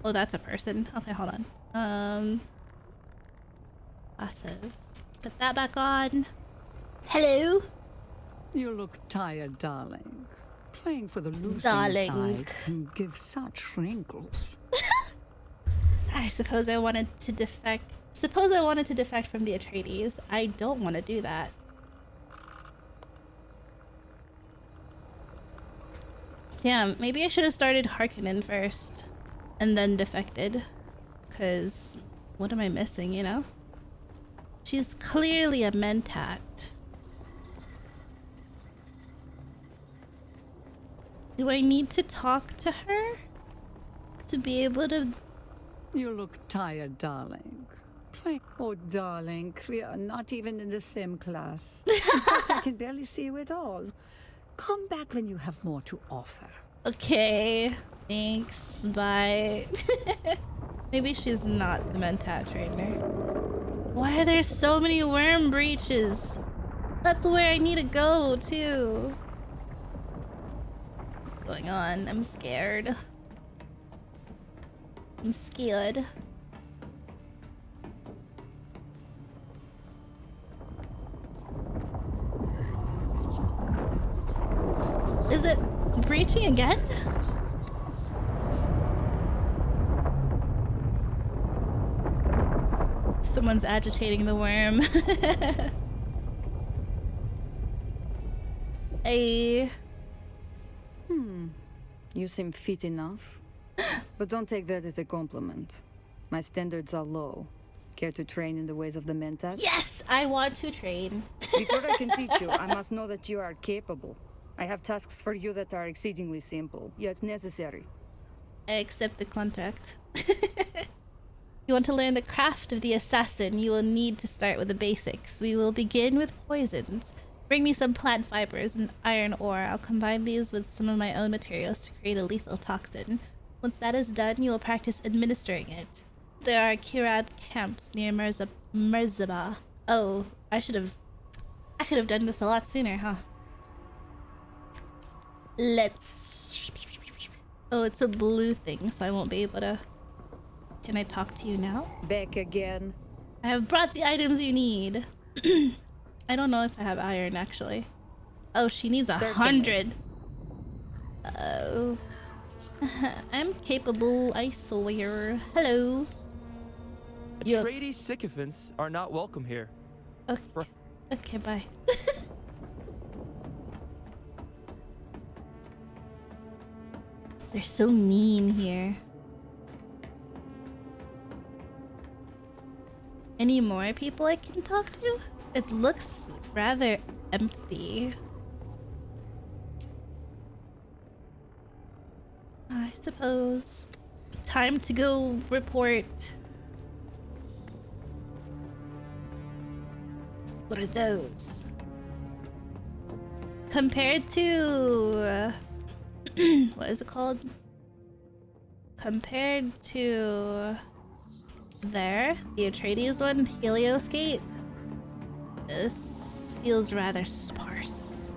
Oh, that's a person. Okay, hold on. Passive. Put that back on. Hello. You look tired, darling. Playing for the losing Darling. side can give such wrinkles. I suppose I wanted to defect. Suppose I wanted to defect from the Atreides. I don't want to do that. Damn, maybe I should have started Harkonnen first and then defected. Because what am I missing, you know? She's clearly a Mentat. Do I need to talk to her to be able to... You look tired, darling. Oh, darling, we are not even in the same class. In fact, I can barely see you at all. Come back when you have more to offer. Okay, thanks, bye. Maybe she's not the Mentat trainer. Why are there so many worm breaches? That's where I need to go, too. What's going on? I'm scared. I'm scared. Is it breaching again? Someone's agitating the worm. Hey. You seem fit enough. But don't take that as a compliment. My standards are low. Care to train in the ways of the Mentat? Yes, I want to train. Before I can teach you, I must know that you are capable. I have tasks for you that are exceedingly simple, yet necessary. I accept the contract. You want to learn the craft of the assassin, you will need to start with the basics. We will begin with poisons. Bring me some plant fibers and iron ore. I'll combine these with some of my own materials to create a lethal toxin. Once that is done, you will practice administering it. There are Kirab camps near Merzaba. Oh, I could have done this a lot sooner, huh? Let's... Oh, it's a blue thing, so I won't be able to... Can I talk to you now? Back again. I have brought the items you need. I don't know if I have iron, actually. Oh, she needs 100. Oh. I'm capable, I swear. Hello. Atreides sycophants are not welcome here. Okay, okay, bye. They're so mean here. Any more people I can talk to? It looks rather empty. I suppose. Time to go report. What are those? Compared to... what is it called? Compared to... the Atreides one, Helioscape. This feels rather sparse.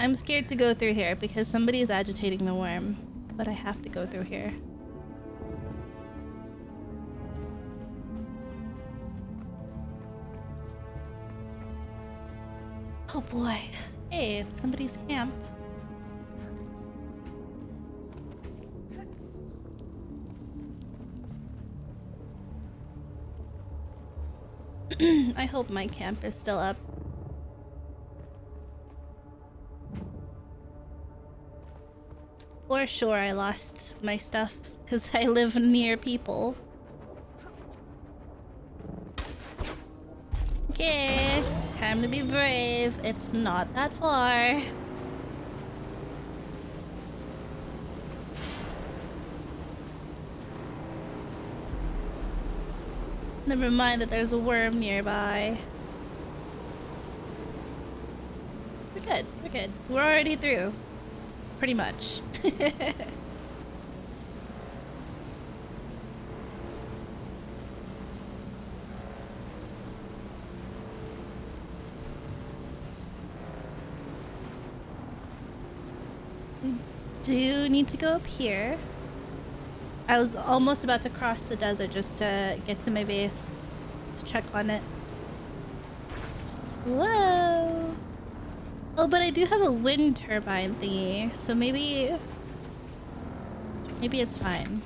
I'm scared to go through here because somebody is agitating the worm, but I have to go through here. Oh boy. Hey, it's somebody's camp. I hope my camp is still up. For sure I lost my stuff because I live near people. Okay, time to be brave. It's not that far. Never mind that there's a worm nearby. We're good, we're good. We're already through. Pretty much. We do need to go up here. I was almost about to cross the desert just to get to my base to check on it. Whoa! Oh, but I do have a wind turbine thingy, so maybe it's fine.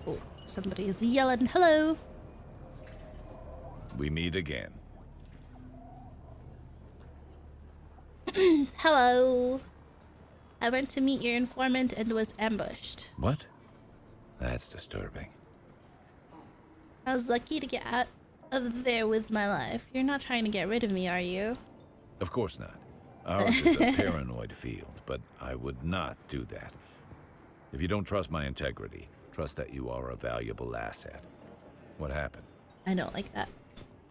Oh, somebody is yelling hello. We meet again. Hello. I went to meet your informant and was ambushed. What? That's disturbing. I was lucky to get out of there with my life. You're not trying to get rid of me, are you? Of course not. Ours is a paranoid field, but I would not do that. If you don't trust my integrity, trust that you are a valuable asset. What happened? I don't like that.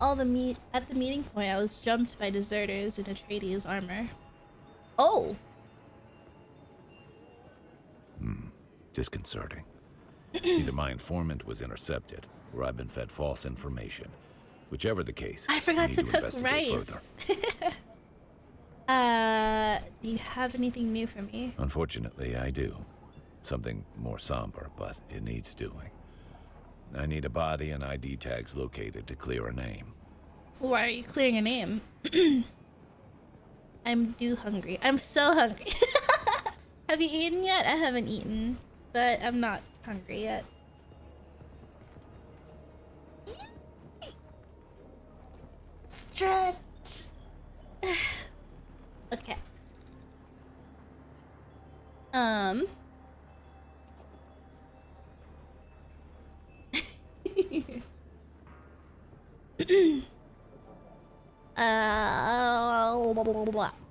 At the meeting point, I was jumped by deserters in Atreides armor. Oh! Disconcerting. Either my informant was intercepted, or I've been fed false information. Whichever the case, I forgot we to need cook investigate rice. further. Do you have anything new for me? Unfortunately, I do. Something more somber, but it needs doing. I need a body and ID tags located to clear a name. Why are you clearing a name? I'm hungry. I'm so hungry. Have you eaten yet? I haven't eaten, but I'm not hungry yet. Stretch. Okay.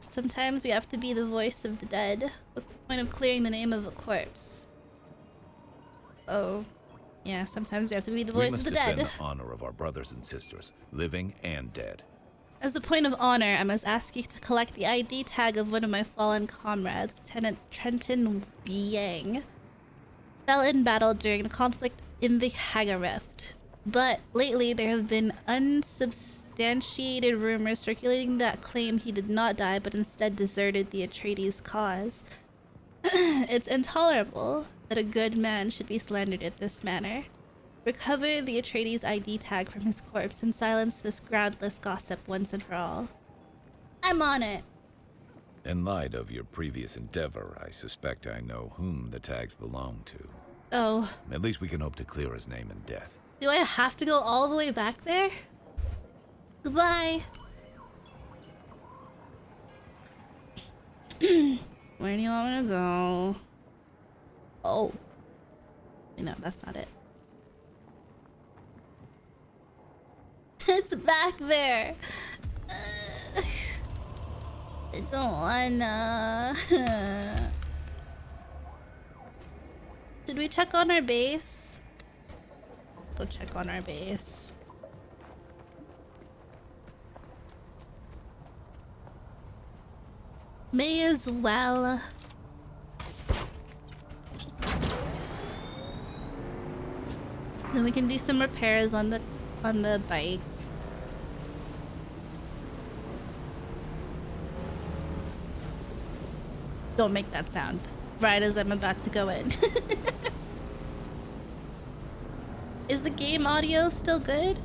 Sometimes we have to be the voice of the dead. What's the point of clearing the name of a corpse? Oh, yeah, sometimes we have to be the voice of the dead. We must defend the honor of our brothers and sisters, living and dead. As a point of honor, I must ask you to collect the ID tag of one of my fallen comrades, Lieutenant Trenton Yang. Fell in battle during the conflict in the Haga Rift. But lately, there have been unsubstantiated rumors circulating that claim he did not die, but instead deserted the Atreides cause. It's intolerable that a good man should be slandered in this manner. Recover the Atreides ID tag from his corpse and silence this groundless gossip once and for all. I'm on it. In light of your previous endeavor, I suspect I know whom the tags belong to. Oh. At least we can hope to clear his name in death. Do I have to go all the way back there? Goodbye. Where do you want me to go? Oh. No, that's not it. It's back there. I don't wanna. Did we check on our base? Go check on our base. May as well. Then we can do some repairs on the bike. Don't make that sound right as I'm about to go in. Is the game audio still good?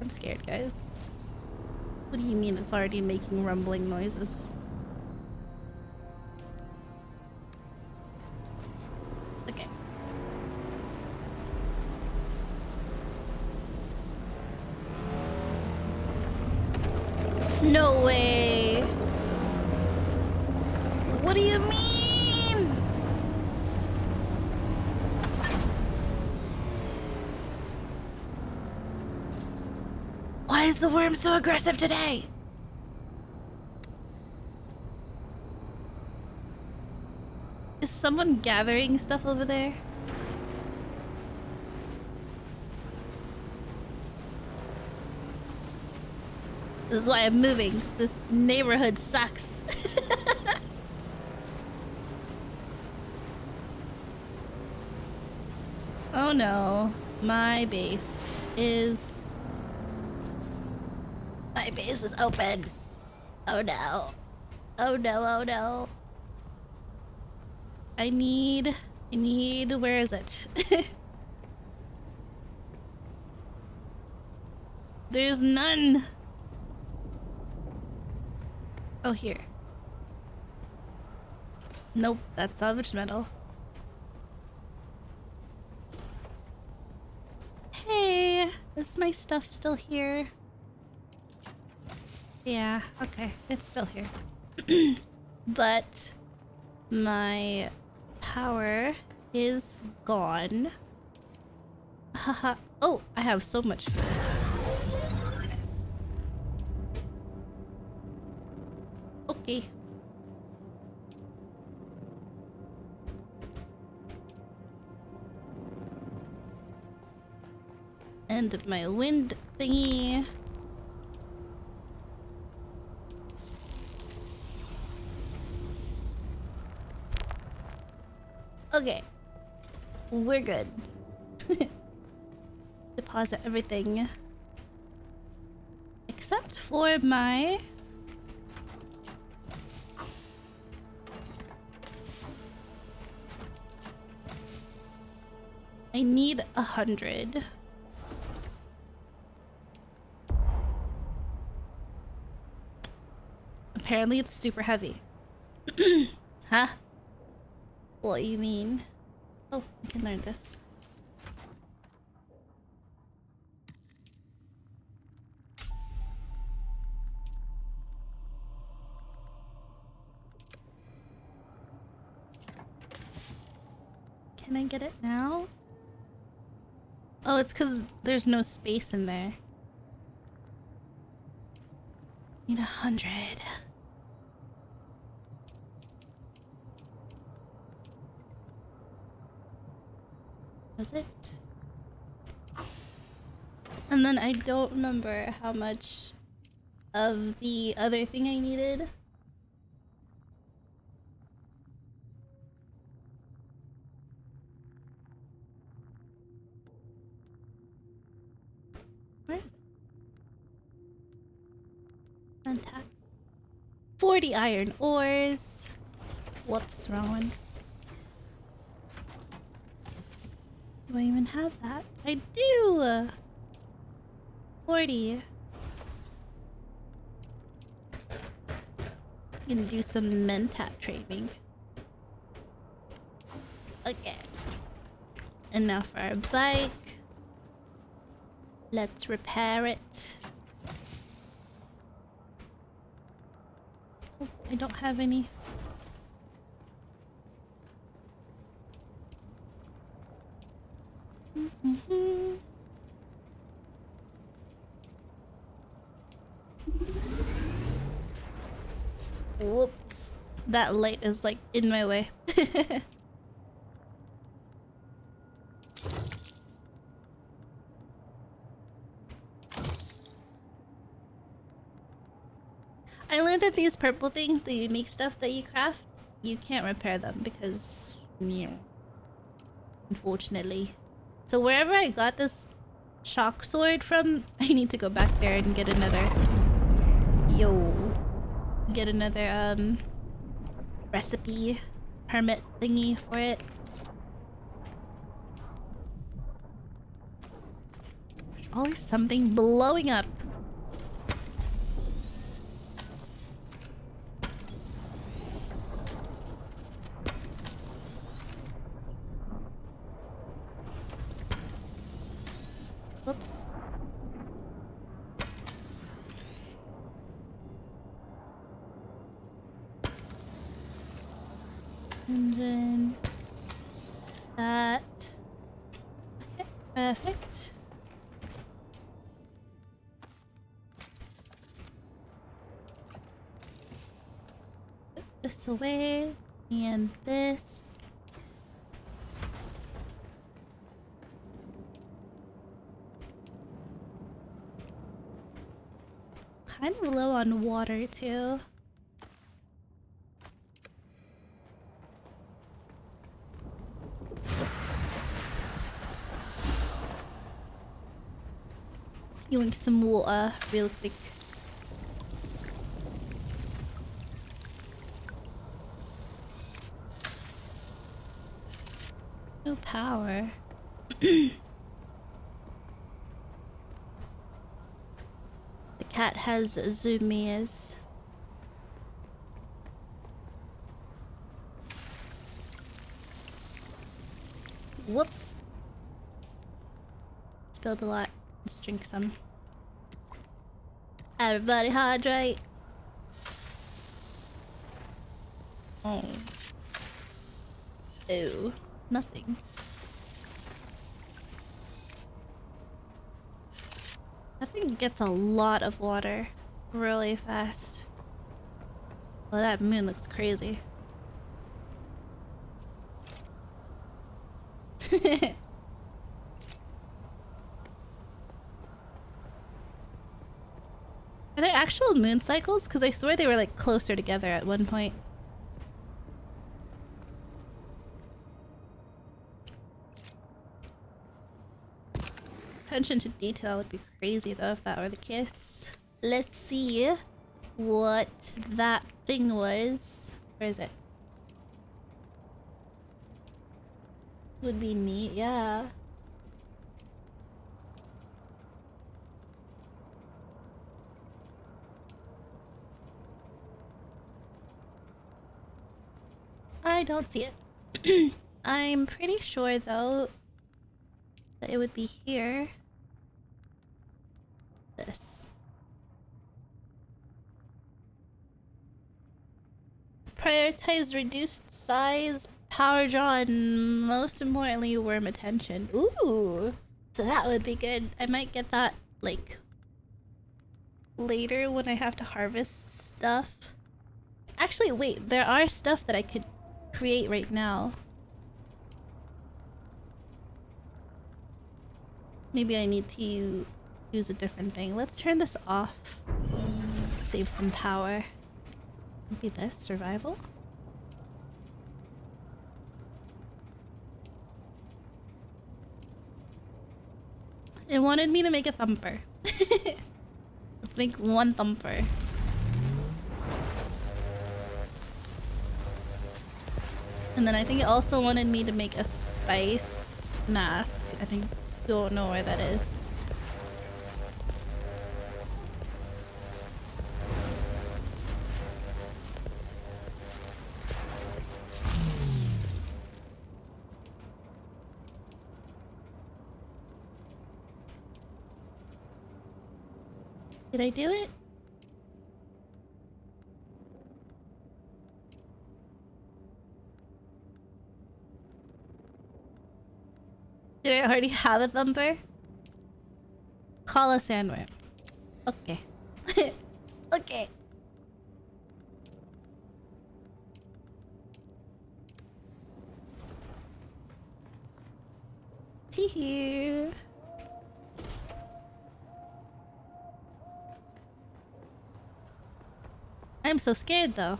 I'm scared, guys. What do you mean it's already making rumbling noises? Okay. No way. What do you mean? Why is the worm so aggressive today? Is someone gathering stuff over there? This is why I'm moving. This neighborhood sucks. Oh no. My base is open. Oh no. Oh no, oh no. I need, where is it? There's none. Oh, here. Nope, that's salvaged metal. Hey, is my stuff still here? Yeah, okay, it's still here. But my power is gone. Haha. Oh, I have so much food. Okay. And my wind thingy. Okay, we're good. Deposit everything. Except for my... I need 100. Apparently it's super heavy. Huh? What do you mean? Oh, I can learn this. Can I get it now? Oh, it's because there's no space in there. Need 100. Was it? And then I don't remember how much of the other thing I needed. Where is it? Untap. 40 iron ores. Whoops, wrong one. Do I even have that? I do! 40. Gonna do some mentat training. Okay. And now for our bike. Let's repair it. Oh, I don't have any. Whoops. That light is like in my way. I learned that these purple things, the unique stuff that you craft, you can't repair them because, unfortunately. So wherever I got this shock sword from, I need to go back there and get another, get another recipe permit thingy for it. There's always something blowing up. Whoops. And then that. Okay, perfect. Put this away and this. Kind of low on water too. Yoink some water real quick. No power. The cat has zoomies. Whoops. Spilled a lot. Let's drink some. Everybody hydrate. Oh. Ew. Nothing. That thing gets a lot of water really fast. Well, that moon looks crazy. Are there actual moon cycles? Because I swear they were like closer together at one point. Attention to detail would be crazy though if that were the case. Let's see what that thing was. Where is it? Would be neat, yeah. I don't see it. I'm pretty sure though that it would be here. This. Prioritize reduced size, power draw, and most importantly, worm attention. Ooh! So that would be good. I might get that, like, later when I have to harvest stuff. Actually, wait, there are stuff that I could create right now. Maybe I need to use a different thing. Let's turn this off. Save some power. Maybe this, survival? It wanted me to make a thumper. Let's make one thumper. And then I think it also wanted me to make a spice mask. I think don't know where that is. Did I do it? Did I already have a thumper? Call a sandwich. Okay. Okay. Tee-hee. I'm so scared though.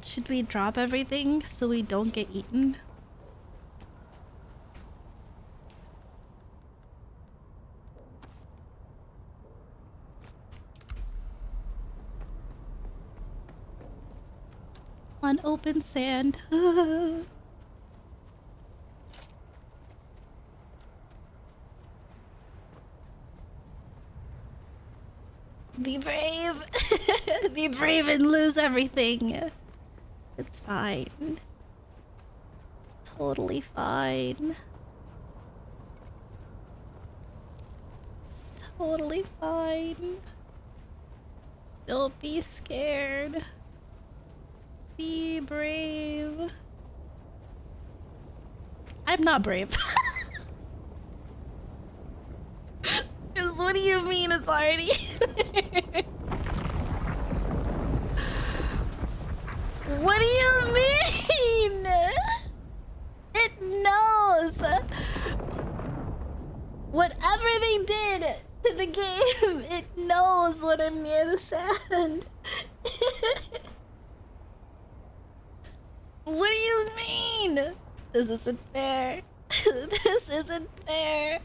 Should we drop everything so we don't get eaten? On open sand. Be brave. Be brave and lose everything. It's fine. Totally fine. It's totally fine. Don't be scared. Be brave. I'm not brave. 'Cause what do you mean it's already... What do you mean? It knows. Whatever they did to the game, it knows when I'm near the sand. What do you mean? This isn't fair. This isn't fair.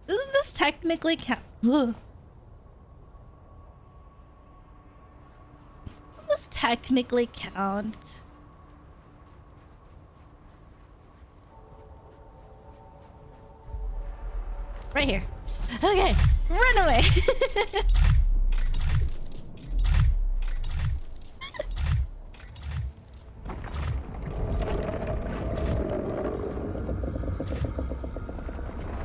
Doesn't this technically count? Doesn't this technically count? Right here. Okay, run away.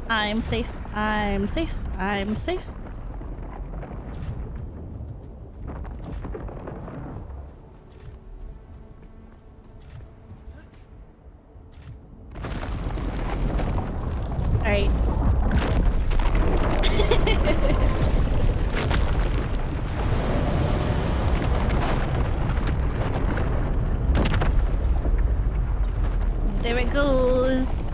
I'm safe. I'm safe. I'm safe. All right. There it goes.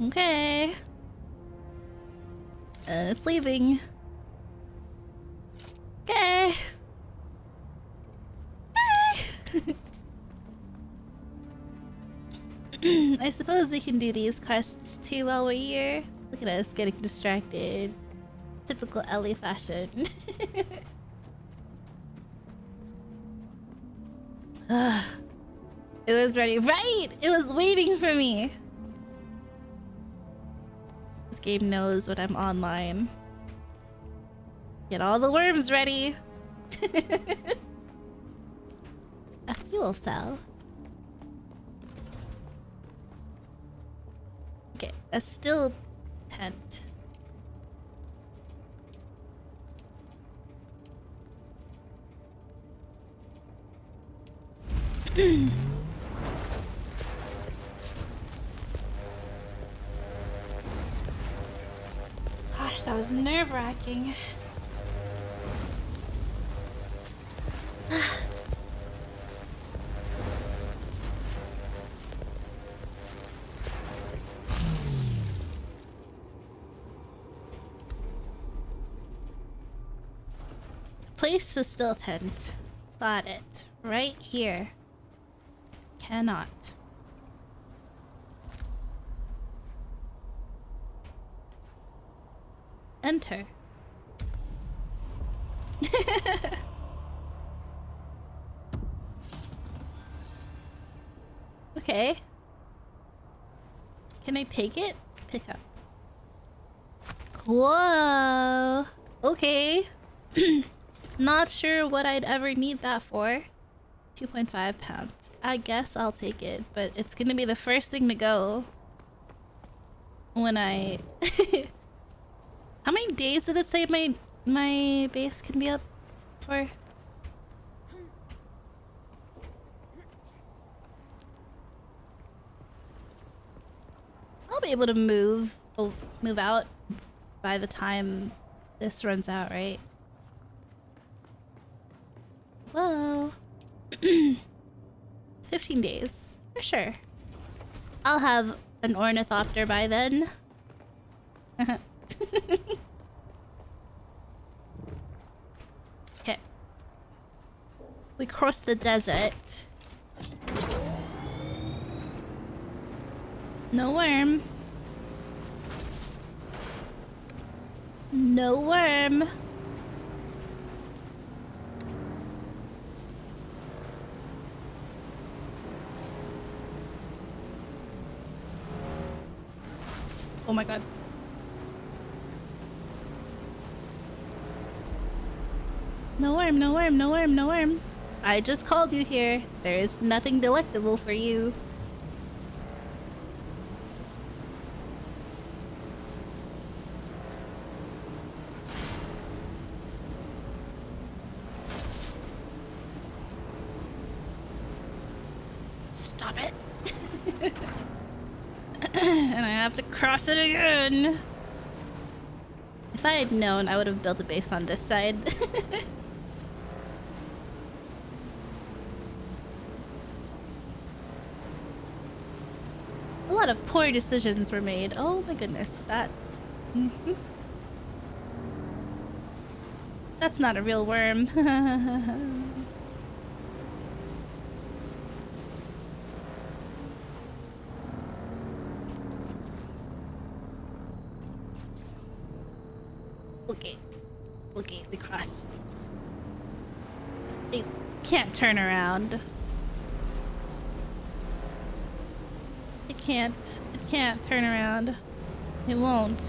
Okay. And it's leaving. Okay. I suppose we can do these quests too while we're here. Look at us getting distracted. Typical Ellie fashion. It was ready. Right! It was waiting for me. This game knows when I'm online. Get all the worms ready. A fuel cell. Okay, a still tent. Gosh, that was nerve-wracking. Place the still tent. Got it. Right here. Cannot. Enter. Okay. Can I take it? Pick up. Whoa. Okay. Not sure what I'd ever need that for. 2.5 pounds. I guess I'll take it, but it's gonna be the first thing to go when I... How many days did it say my base can be up for? I'll be able to move out by the time this runs out, right? Whoa. 15 days. For sure. I'll have an ornithopter by then. Okay. We crossed the desert. No worm. No worm. Oh my god. No worm, no worm, no worm, no worm. I just called you here. There is nothing delectable for you. Stop it. And I have to cross it again. If I had known, I would have built a base on this side. A lot of poor decisions were made. Oh my goodness, that... That's not a real worm. Okay, we cross. It can't turn around. It can't turn around. It won't.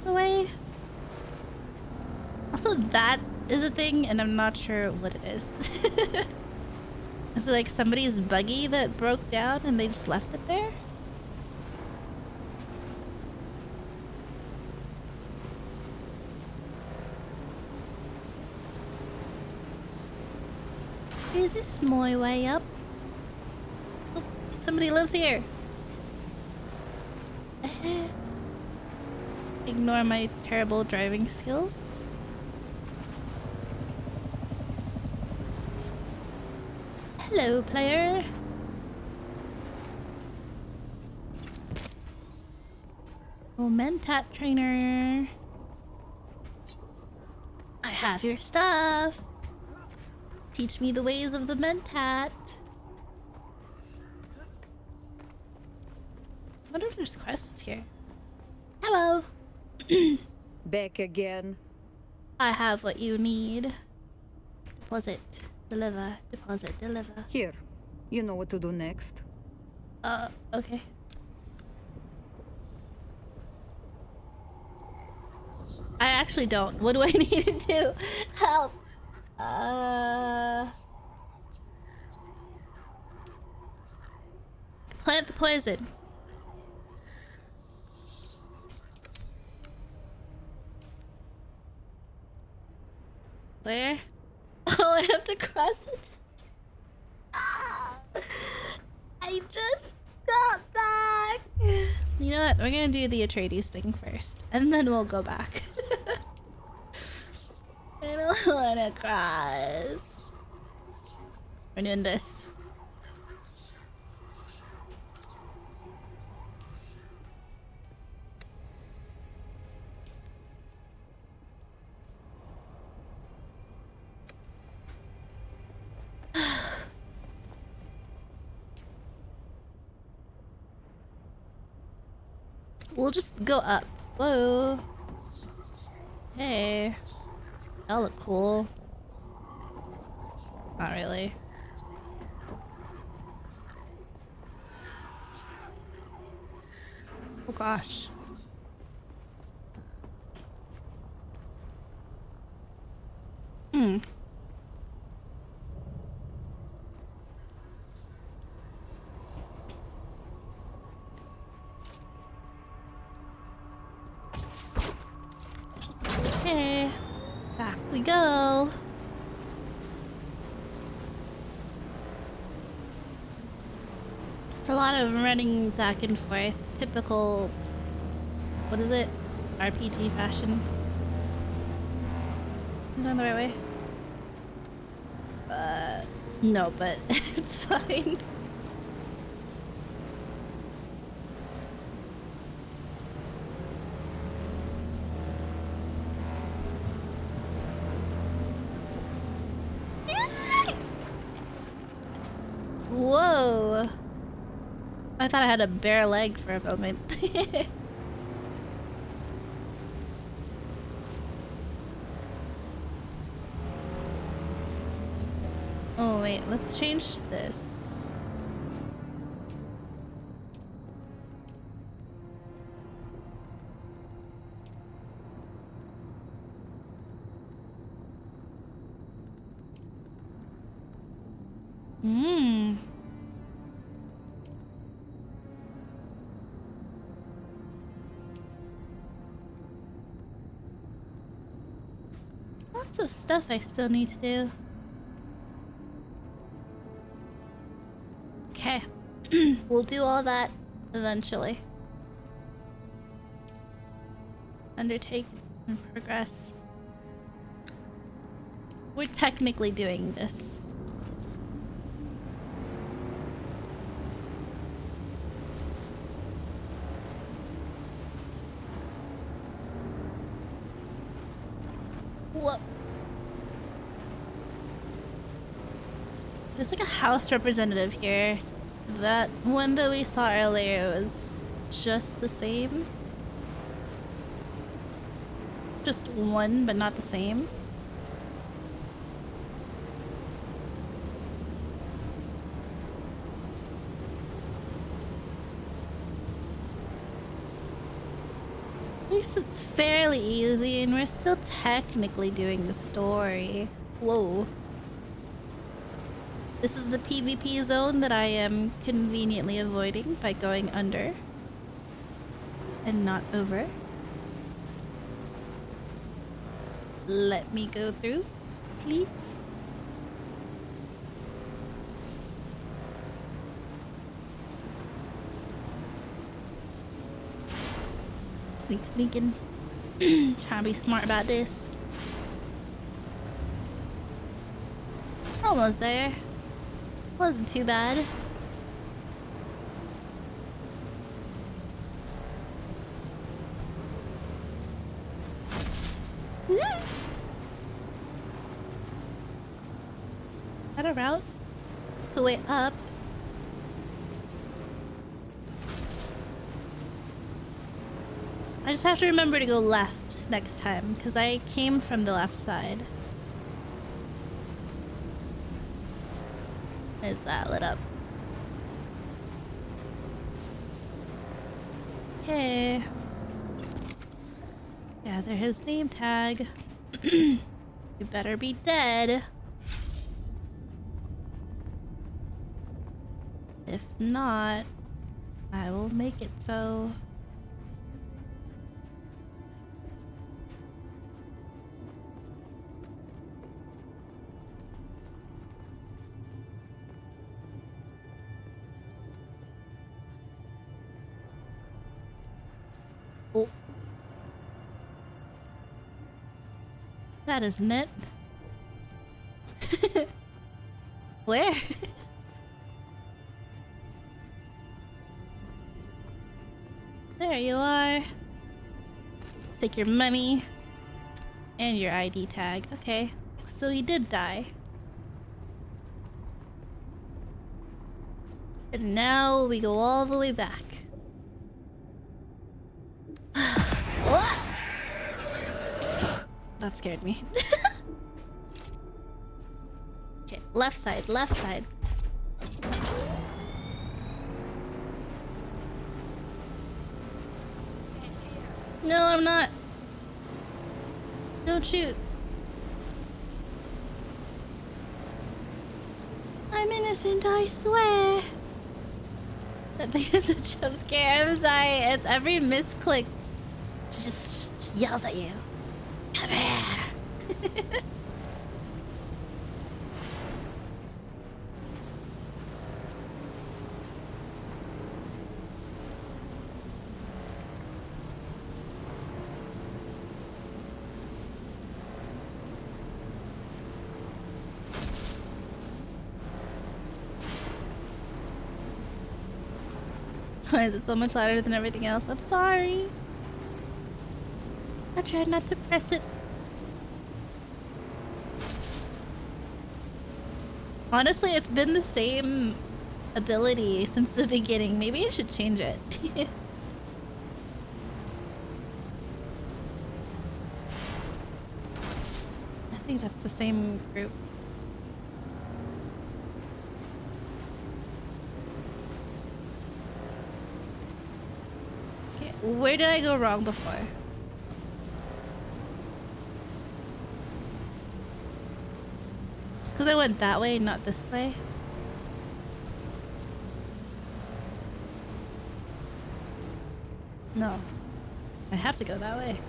The way. Also, that is a thing, and I'm not sure what it is. Is it like somebody's buggy that broke down and they just left it there? Is this my way up? Oh, somebody lives here. Ignore my terrible driving skills. Hello, player. Oh, Mentat trainer. Have your stuff. Teach me the ways of the mentat. I wonder if there's quests here. Hello. Back again. I have what you need. Deposit, deliver, deposit, deliver. Here. You know what to do next. Okay. I actually don't. What do I need to do? Help. Plant the poison. Where? Oh, I have to cross it. I just got back. You know what? We're gonna do the Atreides thing first, and then we'll go back. I don't wanna cross. We're doing this. We'll just go up. Whoa. Hey. That look cool. Not really. Oh gosh. Hmm. Okay, back we go. It's a lot of running back and forth. Typical, what is it? RPG fashion. I'm going the right way. No, but it's fine. Whoa! I thought I had a bare leg for a moment. Oh wait, let's change this. Lots of stuff I still need to do. Okay. We'll do all that eventually. Undertake and progress. We're technically doing this. Whoa. There's like a house representative here. That one that we saw earlier was just the same. Just one, but not the same. At least it's fairly easy, and we're still technically doing the story. Whoa. This is the PvP zone that I am conveniently avoiding by going under and not over. Let me go through, please. Sneaking. Trying to be smart about this. Almost there. Wasn't too bad. a route? It's a way up. I just have to remember to go left next time, because I came from the left side. Is that lit up? Okay. Gather his name tag. You better be dead. If not, I will make it so. Oh. That isn't it. Where? There you are. Take your money and your ID tag. Okay, so he did die. And now we go all the way back. What? That scared me. Okay, left side, left side. No, I'm not. Don't shoot. I'm innocent, I swear. That thing is a jump scare. I'm sorry. It's every misclick. She just yells at you. Come here. Why is it so much louder than everything else? I'm sorry. I tried not to press it. Honestly, it's been the same ability since the beginning. Maybe I should change it. I think that's the same group. Okay, where did I go wrong before? Because I went that way, not this way. No. I have to go that way.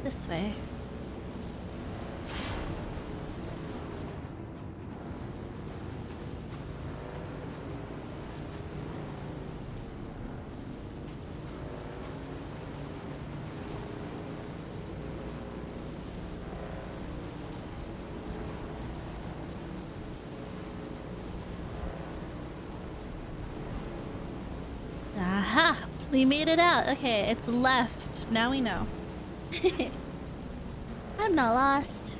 This way. Aha! We made it out. Okay, it's left. Now we know. I'm not lost.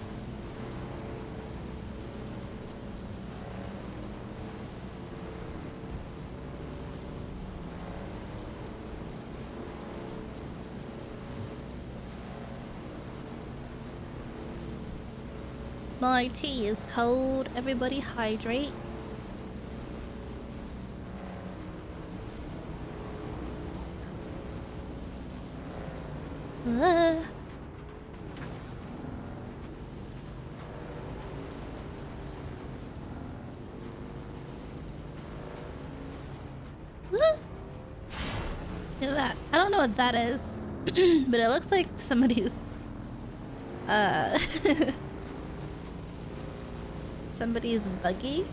My tea is cold. Everybody hydrate. Look at that. I don't know what that is, but it looks like somebody's somebody's buggy.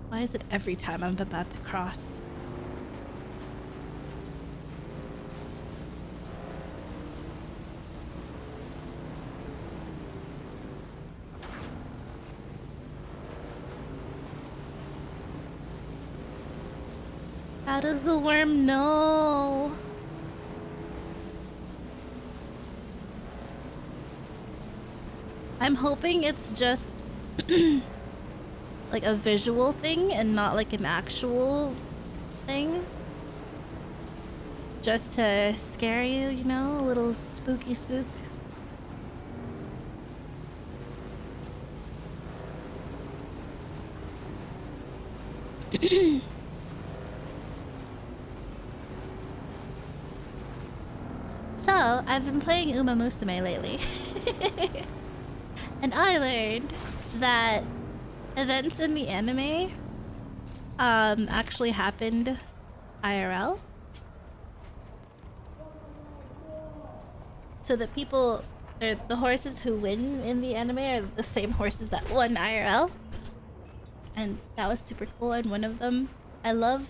Why is it every time I'm about to cross? How does the worm know? I'm hoping it's just like a visual thing and not like an actual thing. Just to scare you, you know, a little spooky spook. So, I've been playing Uma Musume lately. And I learned that events in the anime actually happened IRL. So the people, or the horses who win in the anime are the same horses that won IRL. And that was super cool. And one of them, I don't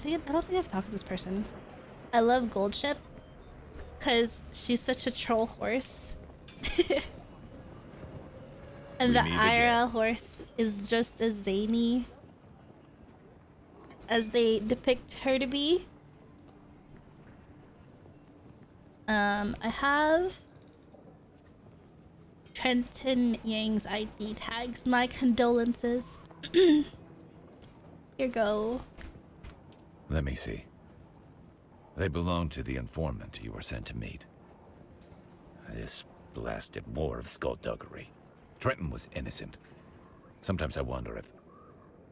think I've talked to this person. I love Goldship because she's such a troll horse. And the IRL horse is just as zany as they depict her to be. I have Trenton Yang's ID tags. My condolences. Here go. Let me see. They belong to the informant you were sent to meet. This blasted war of skullduggery. Trenton was innocent. Sometimes I wonder if...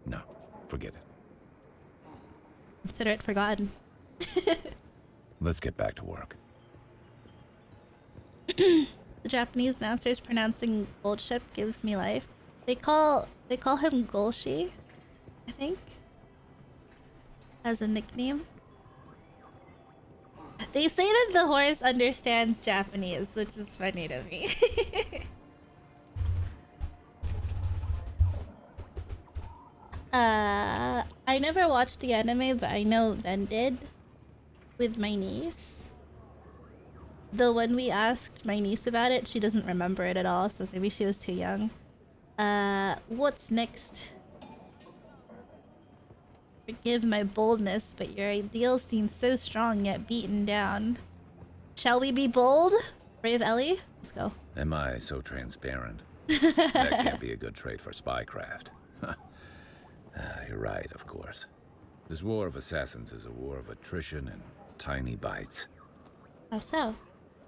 No, forget it. Consider it forgotten. Let's get back to work. The Japanese masters pronouncing Goldship gives me life. They call him Golshi, I think, as a nickname. They say that the horse understands Japanese, which is funny to me. I never watched the anime, but I know Ven did with my niece. The when we asked my niece about it, she doesn't remember it at all, so maybe she was too young. What's next? Forgive my boldness, but your ideals seem so strong yet beaten down. Shall we be bold? Brave Ellie? Let's go. Am I so transparent? That can't be a good trait for spycraft. You're right, of course. This war of assassins is a war of attrition and tiny bites. How so?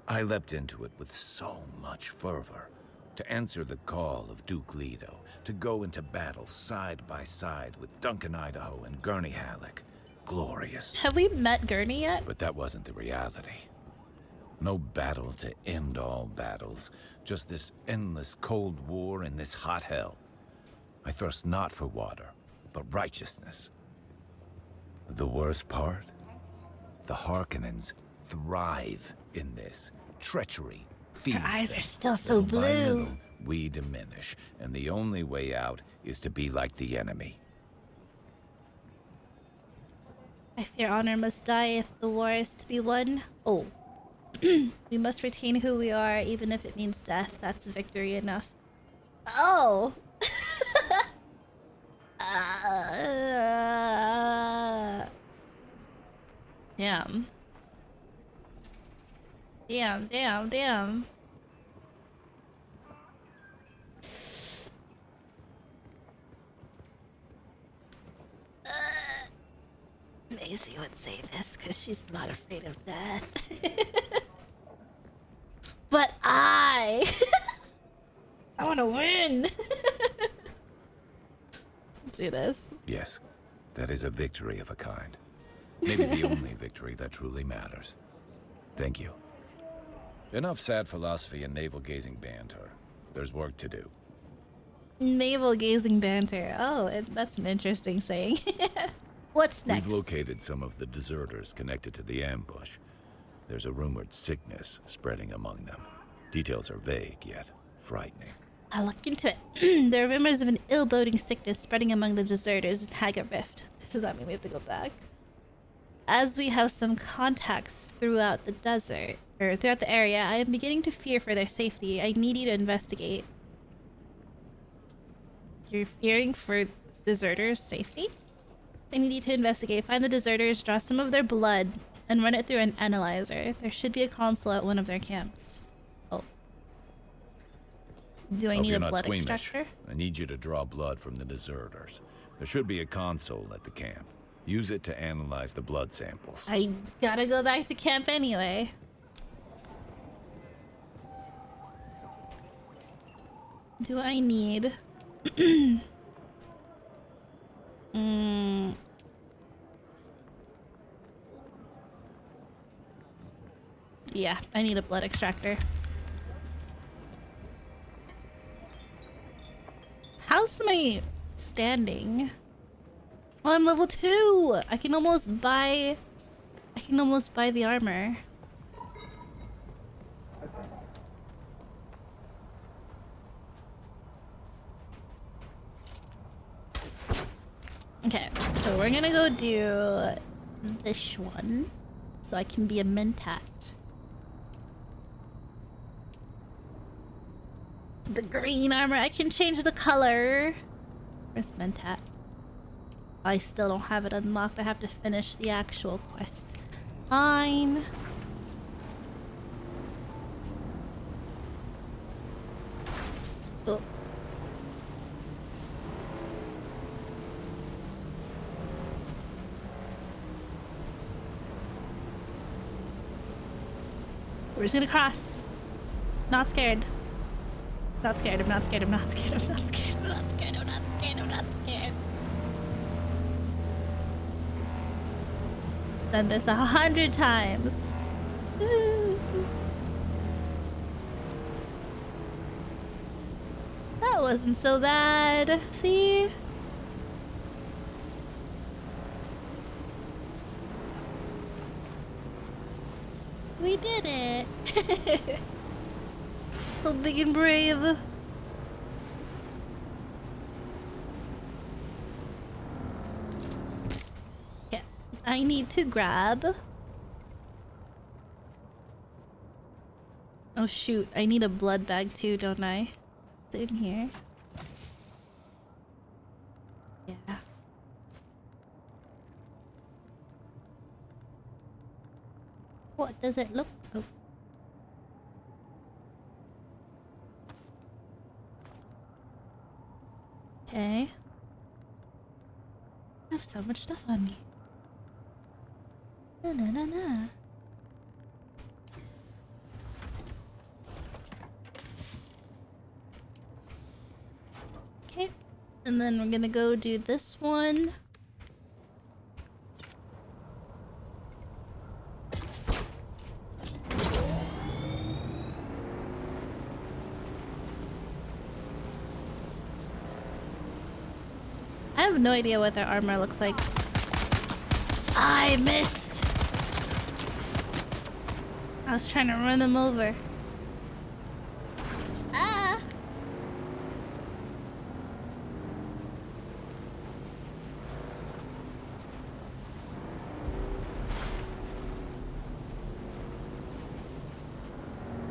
I leapt into it with so much fervor. To answer the call of Duke Leto, to go into battle side by side with Duncan Idaho and Gurney Halleck. Glorious. Have we met Gurney yet? But that wasn't the reality. No battle to end all battles, just this endless cold war in this hot hell. I thirst not for water, but righteousness. The worst part? The Harkonnens thrive in this. Treachery. Her eyes are still so Little by blue. little, we diminish, and the only way out is to be like the enemy. I fear honor must die if the war is to be won. Oh. We must retain who we are, even if it means death. That's victory enough. Oh! Damn. Damn. Maisie would say this because she's not afraid of death. But I want to win. Let's do this. Yes, that is a victory of a kind. Maybe the only victory that truly matters. Thank you. Enough sad philosophy and navel-gazing banter. There's work to do. Navel-gazing banter. Oh, that's an interesting saying. What's next? We've located some of the deserters connected to the ambush. There's a rumored sickness spreading among them. Details are vague, yet frightening. I'll look into it. There are rumors of an ill-boding sickness spreading among the deserters in Haggard Rift. Does that mean we have to go back? As we have some contacts throughout the desert, or throughout the area, I am beginning to fear for their safety. I need you to investigate. You're fearing for deserters' safety? I need you to investigate. Find the deserters, draw some of their blood, and run it through an analyzer. There should be a console at one of their camps. Oh. Do I Hope need you're a not blood squeamish. extractor? I need you to draw blood from the deserters. There should be a console at the camp. Use it to analyze the blood samples. I gotta go back to camp anyway. Do I need... Yeah, I need a blood extractor. How's my standing? Oh, I'm level 2! I can almost buy the armor. Okay, so we're gonna go do this one so I can be a mentat. The green armor, I can change the color. Where's mentat? I still don't have it unlocked. I have to finish the actual quest. Fine. Oh. We're just gonna cross. Not scared. Not scared, I'm not scared, I'm not scared, I'm not scared, I'm not scared, I'm not scared, I'm not scared. Done this 100 times. That wasn't so bad. See? We did it. So big and brave. Okay, I need to grab. Oh shoot, I need a blood bag too, don't I? Is it in here? Yeah. What does it look? Oh. Okay. I have so much stuff on me. Na na na na. Okay. And then we're gonna go do this one. I have no idea what their armor looks like. I missed! I was trying to run them over. Ah!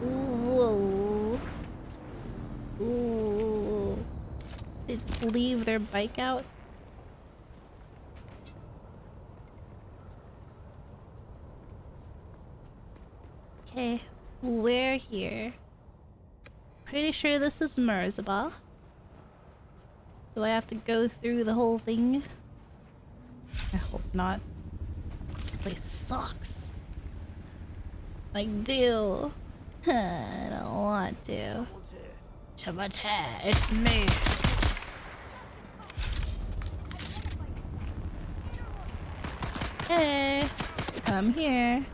Ooh. Ooh. They just leave their bike out. Okay, we're here. Pretty sure this is Merzabah. Do I have to go through the whole thing? I hope not. This place sucks. I do. I don't want to. Shabate, it's me. Hey, come here.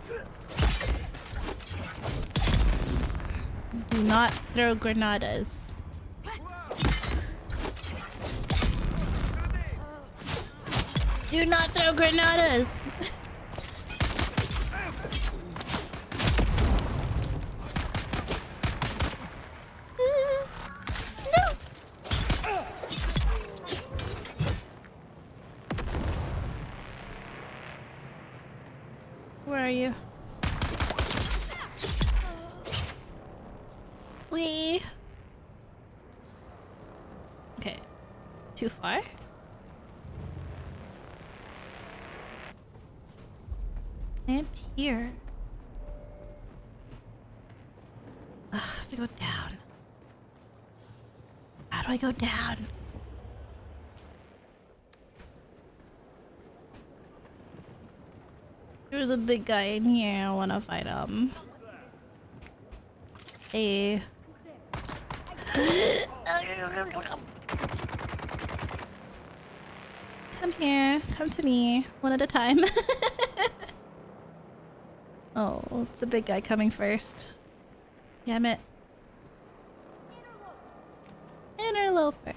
Do not throw granadas. Do not throw granadas! No! Where are you? Wee. Okay. Too far? And here. Ugh, I have to go down. How do I go down? There's a big guy in here. I want to fight him. Hey. Come here. Come to me. One at a time. Oh, it's the big guy coming first. Damn it. Interloper.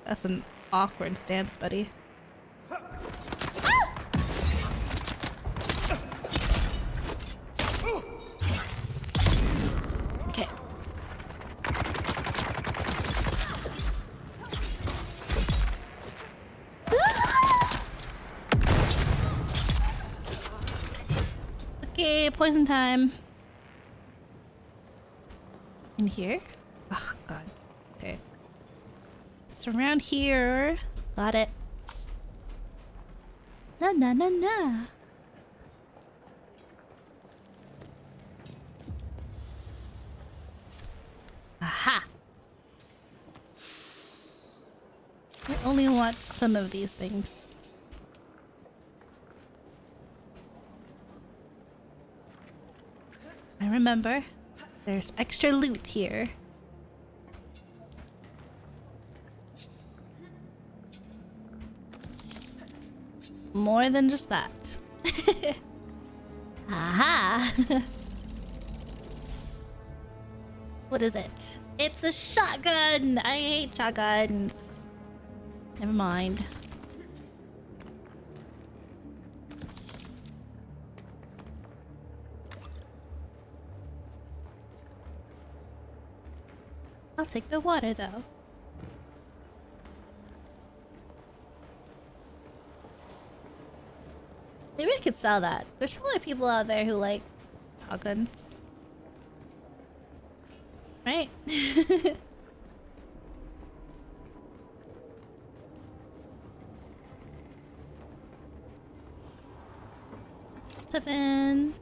That's an awkward stance, buddy. Okay. Okay, poison time. In here? Oh, God. Okay. It's around here. Got it. Na na na na. Aha! I only want some of these things. I remember. There's extra loot here. More than just that. Aha! What is it? It's a shotgun! I hate shotguns. Never mind. I'll take the water though. Maybe I could sell that. There's probably people out there who like shotguns. Right? 7.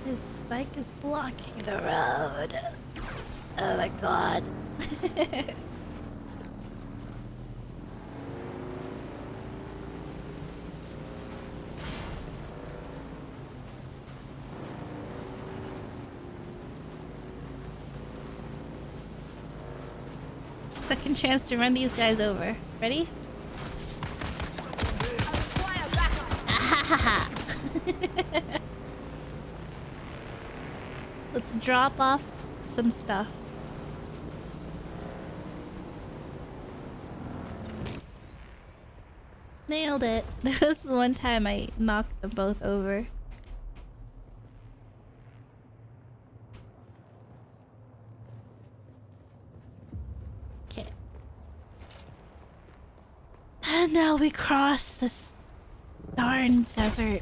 His bike is blocking the road. Oh my god. Second chance to run these guys over. Ready? Let's drop off some stuff. Nailed it. There was one time I knocked them both over. Okay. And now we cross this darn desert.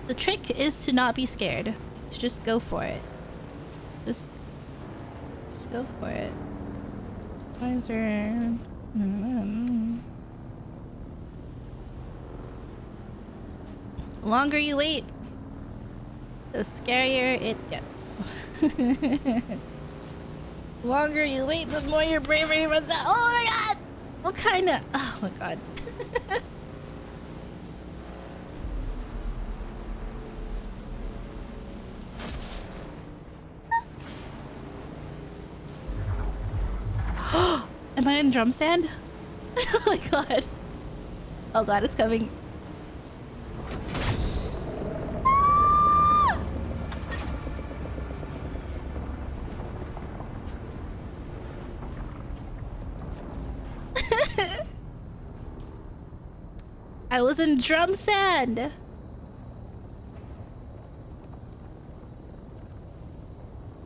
The trick is to not be scared. To just go for it. Just go for it. Why is there... The longer you wait, the scarier it gets. The longer you wait, the more your bravery runs out. Oh my god! What kind of... Oh my god. Am I in drum sand? Oh my god. Oh god, it's coming. I was in drum sand.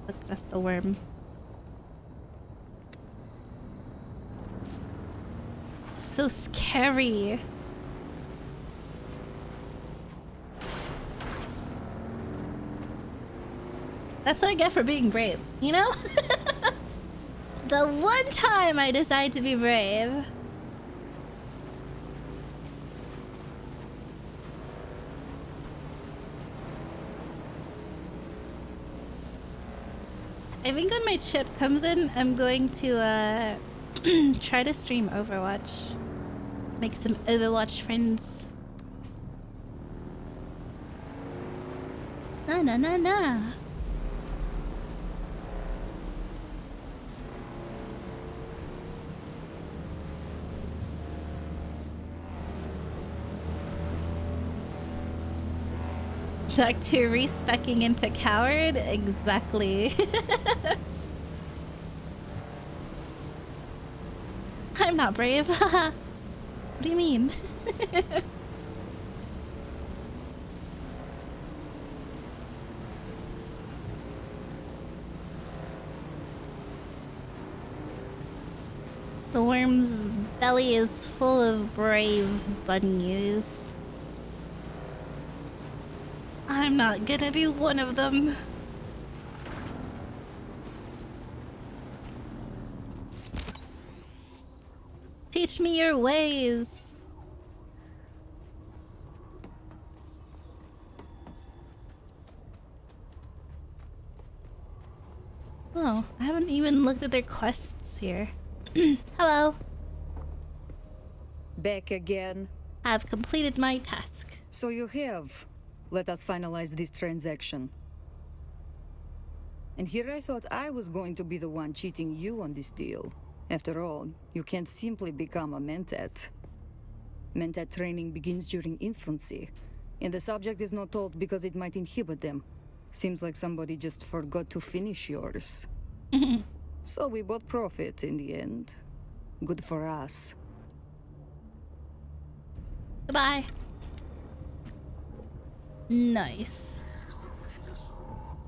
Look, that's the worm. So scary. That's what I get for being brave, you know? The one time I decide to be brave. I think when my chip comes in, I'm going to try to stream Overwatch. Make some Overwatch friends. Na na na na. Back to respecking into coward? Exactly. I'm not brave. What do you mean? The worm's belly is full of brave bunnies. I'm not gonna be one of them. Teach me your ways. Oh, I haven't even looked at their quests here. Hello. Back again. I've completed my task. So you have. Let us finalize this transaction. And here I thought I was going to be the one cheating you on this deal. After all, you can't simply become a Mentat. Mentat training begins during infancy, and the subject is not told because it might inhibit them. Seems like somebody just forgot to finish yours. So we both profit in the end. Good for us. Goodbye. Nice.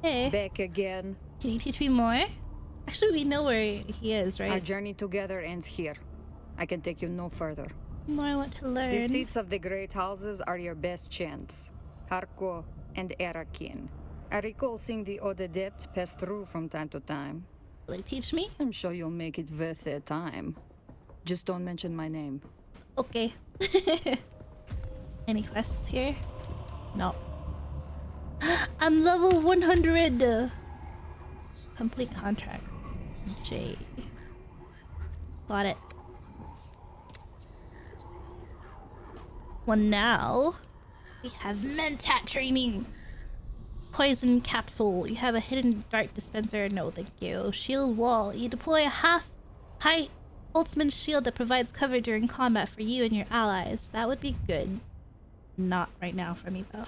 Hey. Back again. Can you teach me more? Actually, we know where he is, right? Our journey together ends here. I can take you no further. More I want to learn. The seats of the great houses are your best chance. Harko and Erakin. I recall seeing the Ode Adept pass through from time to time. Will you teach me? I'm sure you'll make it worth their time. Just don't mention my name. Okay. Any quests here? No. I'm level 100! Complete contract. J. Got it. Well, now we have Mentat training. Poison capsule. You have a hidden dart dispenser. No, thank you. Shield wall. You deploy a half-height Holtzman shield that provides cover during combat for you and your allies. That would be good. Not right now for me, though.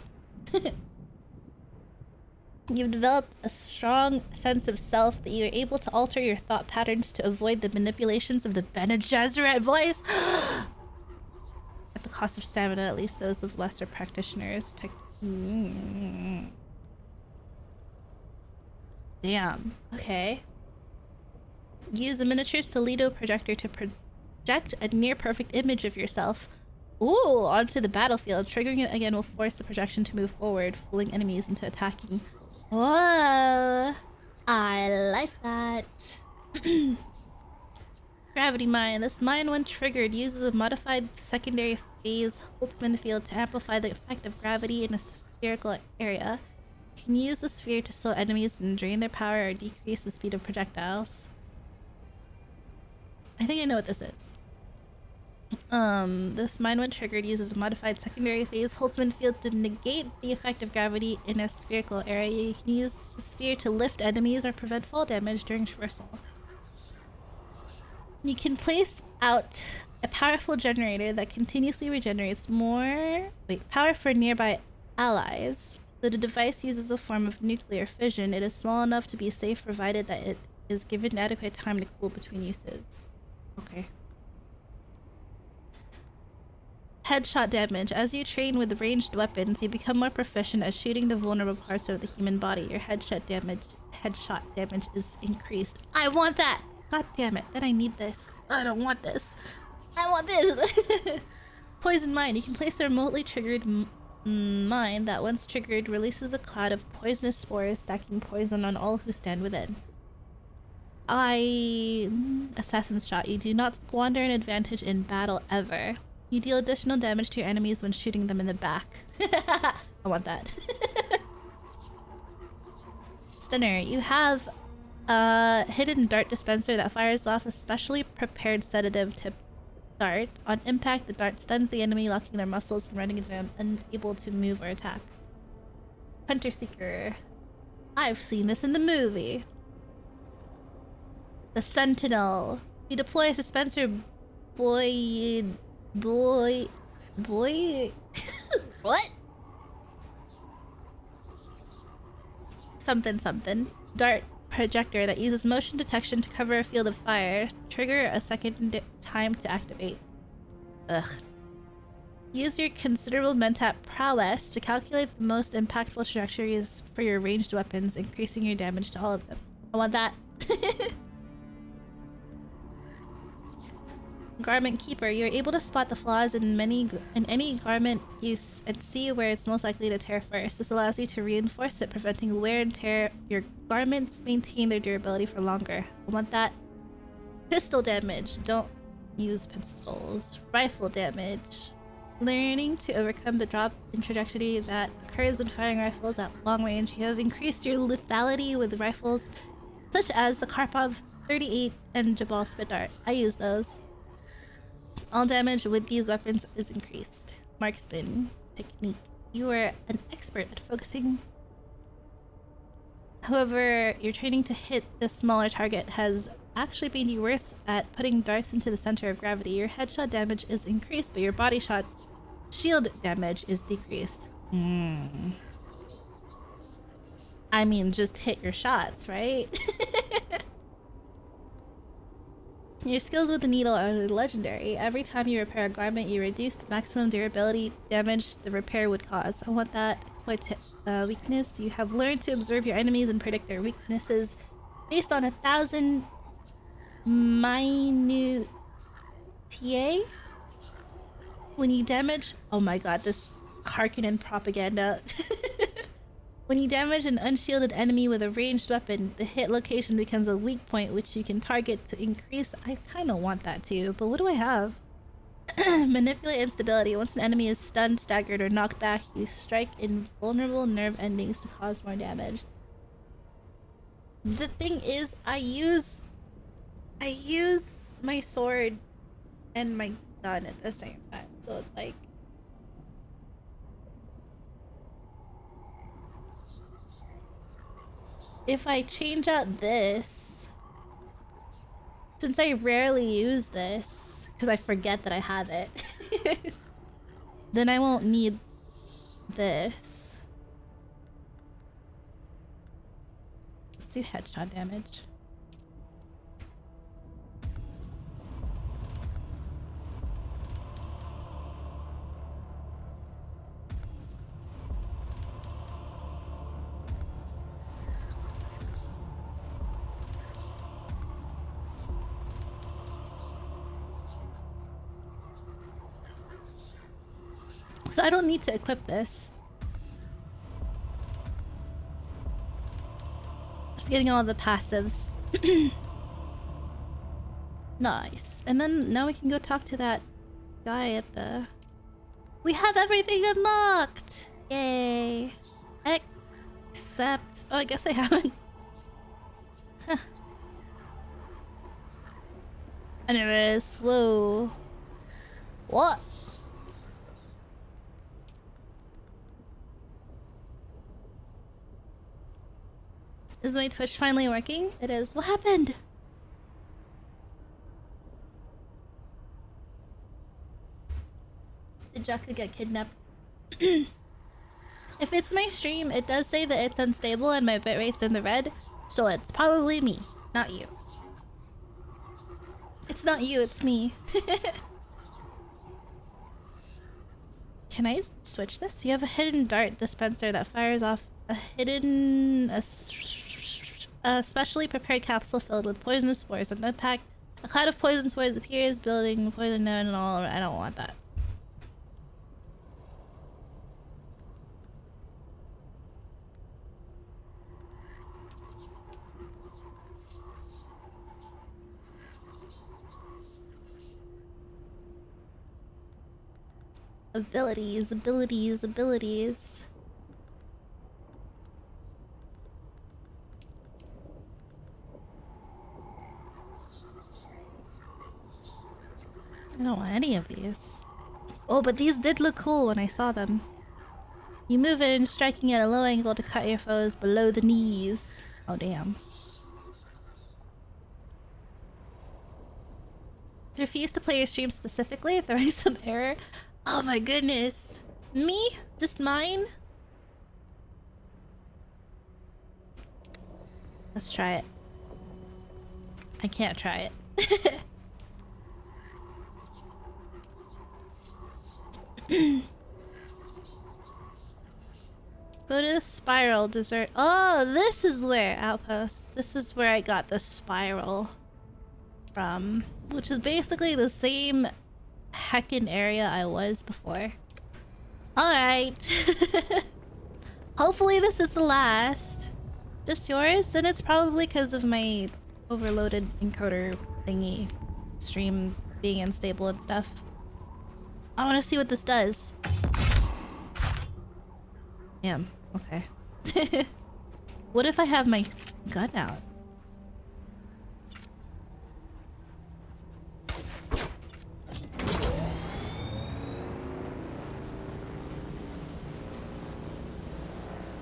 You've developed a strong sense of self that you are able to alter your thought patterns to avoid the manipulations of the Bene Gesserit voice. At the cost of stamina, at least those of lesser practitioners. Damn. Okay. Use a miniature Solido projector to project a near-perfect image of yourself. Ooh, onto the battlefield. Triggering it again will force the projection to move forward, fooling enemies into attacking. Whoa! I like that. Gravity mine. This mine, when triggered, uses a modified secondary phase Holtzman field to amplify the effect of gravity in a spherical area. You can use the sphere to slow enemies and drain their power or decrease the speed of projectiles. I think I know what this is. This mine, when triggered, uses a modified secondary phase Holtzman field to negate the effect of gravity in a spherical area. You can use the sphere to lift enemies or prevent fall damage during traversal. You can place out a powerful generator that continuously regenerates power for nearby allies. Though the device uses a form of nuclear fission, it is small enough to be safe provided that it is given adequate time to cool between uses. Okay. Headshot damage. As you train with ranged weapons, you become more proficient at shooting the vulnerable parts of the human body. Your headshot damage is increased. I want that! God damn it. Then I need this. I don't want this. I want this! Poison mine. You can place a remotely triggered mine that once triggered releases a cloud of poisonous spores, stacking poison on all who stand within. Assassin's Shot. You do not squander an advantage in battle ever. You deal additional damage to your enemies when shooting them in the back. I want that. Stunner. You have a hidden dart dispenser that fires off a specially prepared sedative tip dart. On impact, the dart stuns the enemy, locking their muscles and rendering them unable to move or attack. Hunter Seeker. I've seen this in the movie. The Sentinel. You deploy a dispenser boy... what? Something. Dart projector that uses motion detection to cover a field of fire. Trigger a second time to activate. Ugh. Use your considerable mentat prowess to calculate the most impactful trajectories for your ranged weapons, increasing your damage to all of them. I want that. Garment Keeper. You're able to spot the flaws in any garment use and see where it's most likely to tear first. This allows you to reinforce it, preventing wear and tear. Your garments maintain their durability for longer. I want that. Pistol damage. Don't use pistols. Rifle damage. Learning to overcome the drop in trajectory that occurs when firing rifles at long range. You have increased your lethality with rifles such as the Karpov 38 and Jabal Spit Dart. I use those. All damage with these weapons is increased. Marksman technique. You are an expert at focusing. However, your training to hit this smaller target has actually made you worse at putting darts into the center of gravity. Your headshot damage is increased, but your body shot shield damage is decreased. I mean, just hit your shots, right? Your skills with the needle are legendary. Every time you repair a garment, you reduce the maximum durability damage the repair would cause. I want that. Exploit weakness. You have learned to observe your enemies and predict their weaknesses based on 1,000 minutiae. When you damage... Oh my god, this Harkonnen propaganda. When you damage an unshielded enemy with a ranged weapon, the hit location becomes a weak point which you can target to increase... I kind of want that too, but what do I have? Manipulate instability. Once an enemy is stunned, staggered, or knocked back, you strike invulnerable nerve endings to cause more damage. The thing is, I use my sword and my gun at the same time, so it's like... If I change out this, since I rarely use this, because I forget that I have it, then I won't need this. Let's do headshot damage. So I don't need to equip this. Just getting all the passives. Nice. And then now we can go talk to that guy at the... We have everything unlocked! Yay! Except... Oh, I guess I haven't. Huh. Anyways, whoa. What? Is my Twitch finally working? It is. What happened? Did Jaka get kidnapped? If it's my stream, it does say that it's unstable and my bitrate's in the red, so it's probably me, not you. It's not you, it's me. Can I switch this? You have a hidden dart dispenser that fires off a specially prepared capsule filled with poisonous spores. On impact, a cloud of poison spores appears, building poison and all. I don't want that. Abilities, abilities, abilities. I don't want any of these. Oh, but these did look cool when I saw them. You move in, striking at a low angle to cut your foes below the knees. Oh, damn. Refuse to play your stream specifically, throwing some error. Oh my goodness. Me? Just mine? Let's try it. I can't try it. Go to the spiral desert. Oh, this is where outpost. This is where I got the spiral from, which is basically the same heckin' area I was before. Alright. Hopefully this is the last. Just yours? Then it's probably because of my overloaded encoder thingy. Stream being unstable and stuff. I want to see what this does. Damn. Okay. What if I have my gun out?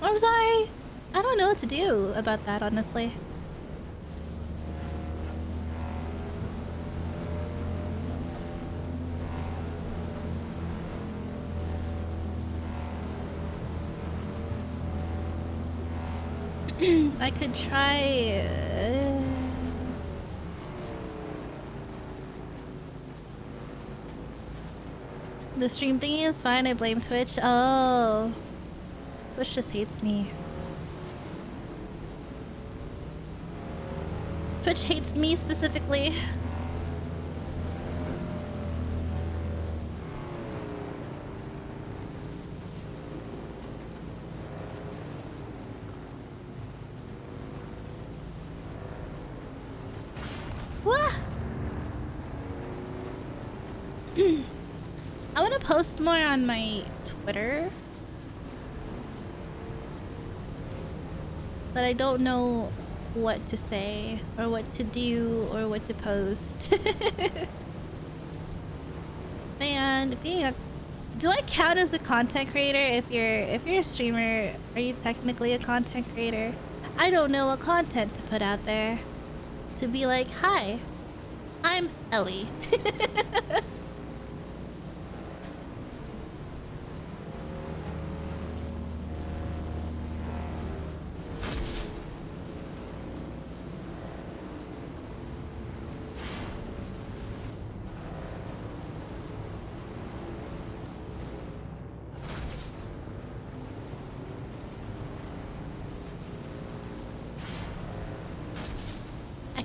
I'm sorry. I don't know what to do about that, honestly. I could try... The stream thingy is fine, I blame Twitch. Oh. Twitch just hates me. Twitch hates me specifically. What? I want to post more on my Twitter. But I don't know what to say or what to do or what to post. Man, do I count as a content creator? If you're a streamer, are you technically a content creator? I don't know what content to put out there. To be like, hi, I'm Ellie.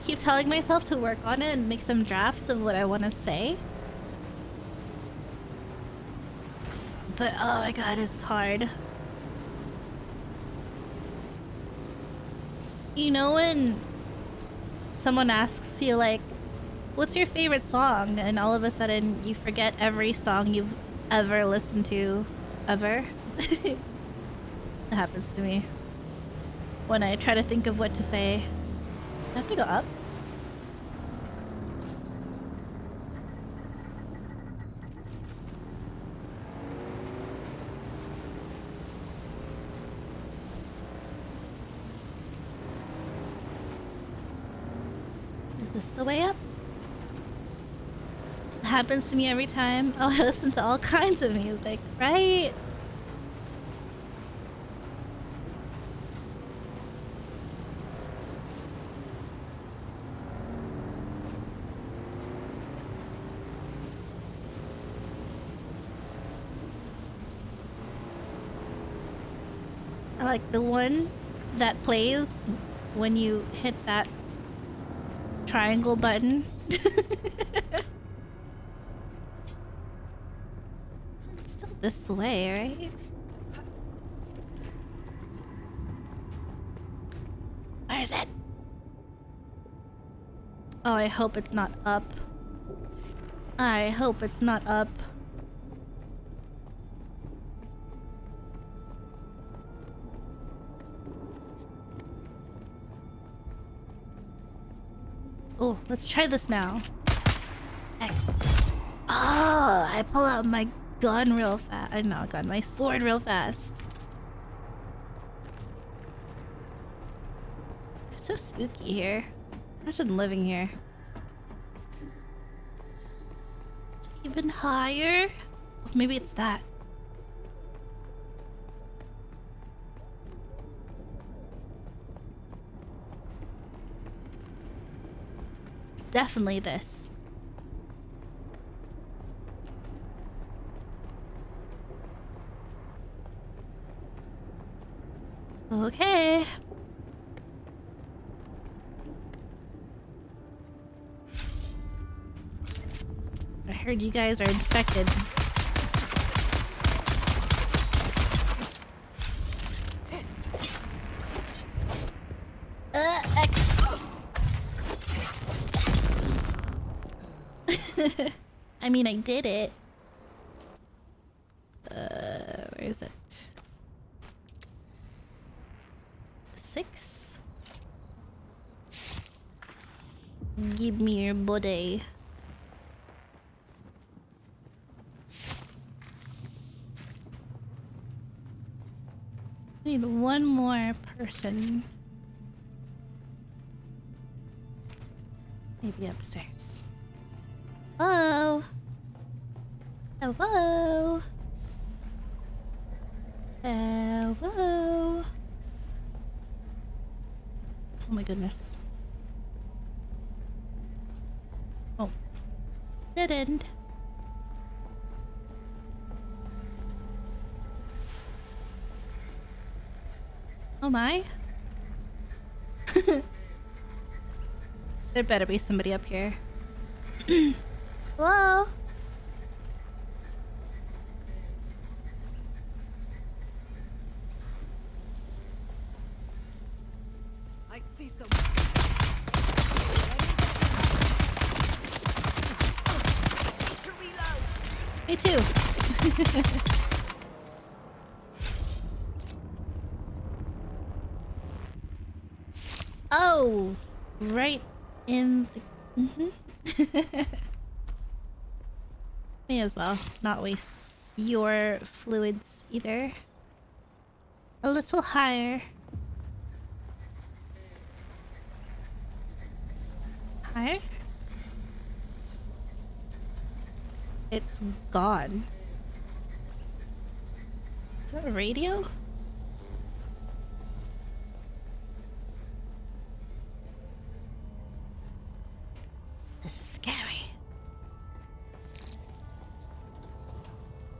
Keep telling myself to work on it and make some drafts of what I want to say. But oh my god, it's hard. You know when someone asks you like, what's your favorite song? And all of a sudden you forget every song you've ever listened to, ever? It happens to me when I try to think of what to say. I have to go up. Is this the way up? It happens to me every time. Oh, I listen to all kinds of music, right? Like the one that plays when you hit that triangle button. It's still this way, right? Where is it? Oh, I hope it's not up. I hope it's not up. Oh, let's try this now. X. Oh, I pull out my gun real fast. Not gun, my sword real fast. It's so spooky here. Imagine living here. It's even higher. Oh, maybe it's that. It's definitely this. Okay. I heard you guys are infected. X. I mean, I did it. Where is it? 6. Give me your body. I need one more person. Maybe upstairs. Hello? Hello? Hello? Oh my goodness. Oh. Dead end. Oh my. There better be somebody up here. Hello? I see some. Me too. Oh, right in the... May as well not waste your fluids either. A little higher. Higher? It's gone. Is that a radio? This is scary.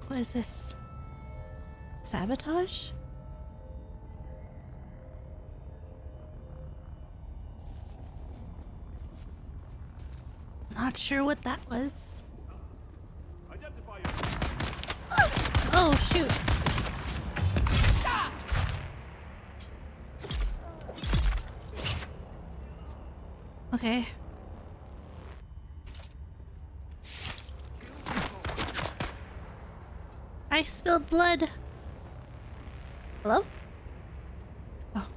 What is this? Sabotage? Not sure what that was. Oh, shoot. Okay. I spilled blood. Hello? Oh.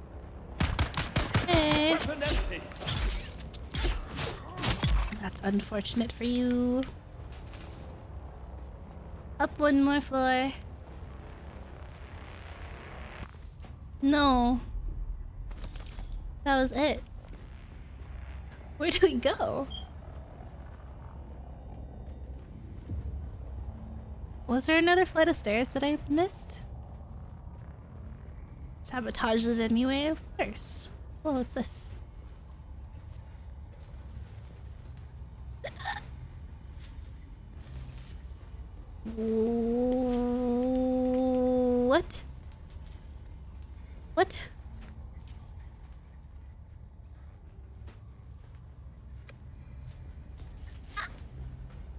Hey. That's unfortunate for you. Up one more floor. No. That was it. Where do we go? Was there another flight of stairs that I missed? Sabotage it anyway, of course. Oh, what's this? What? What?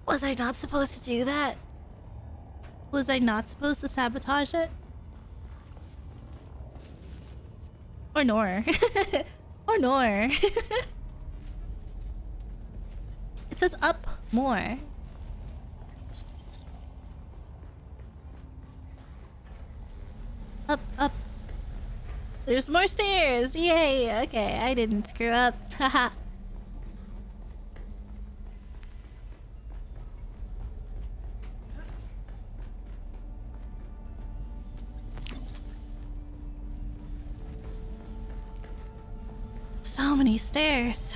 Was I not supposed to do that? Was I not supposed to sabotage it? Or nor. Or nor. It says up more. Up, up. There's more stairs! Yay! Okay, I didn't screw up. Haha. so many stairs.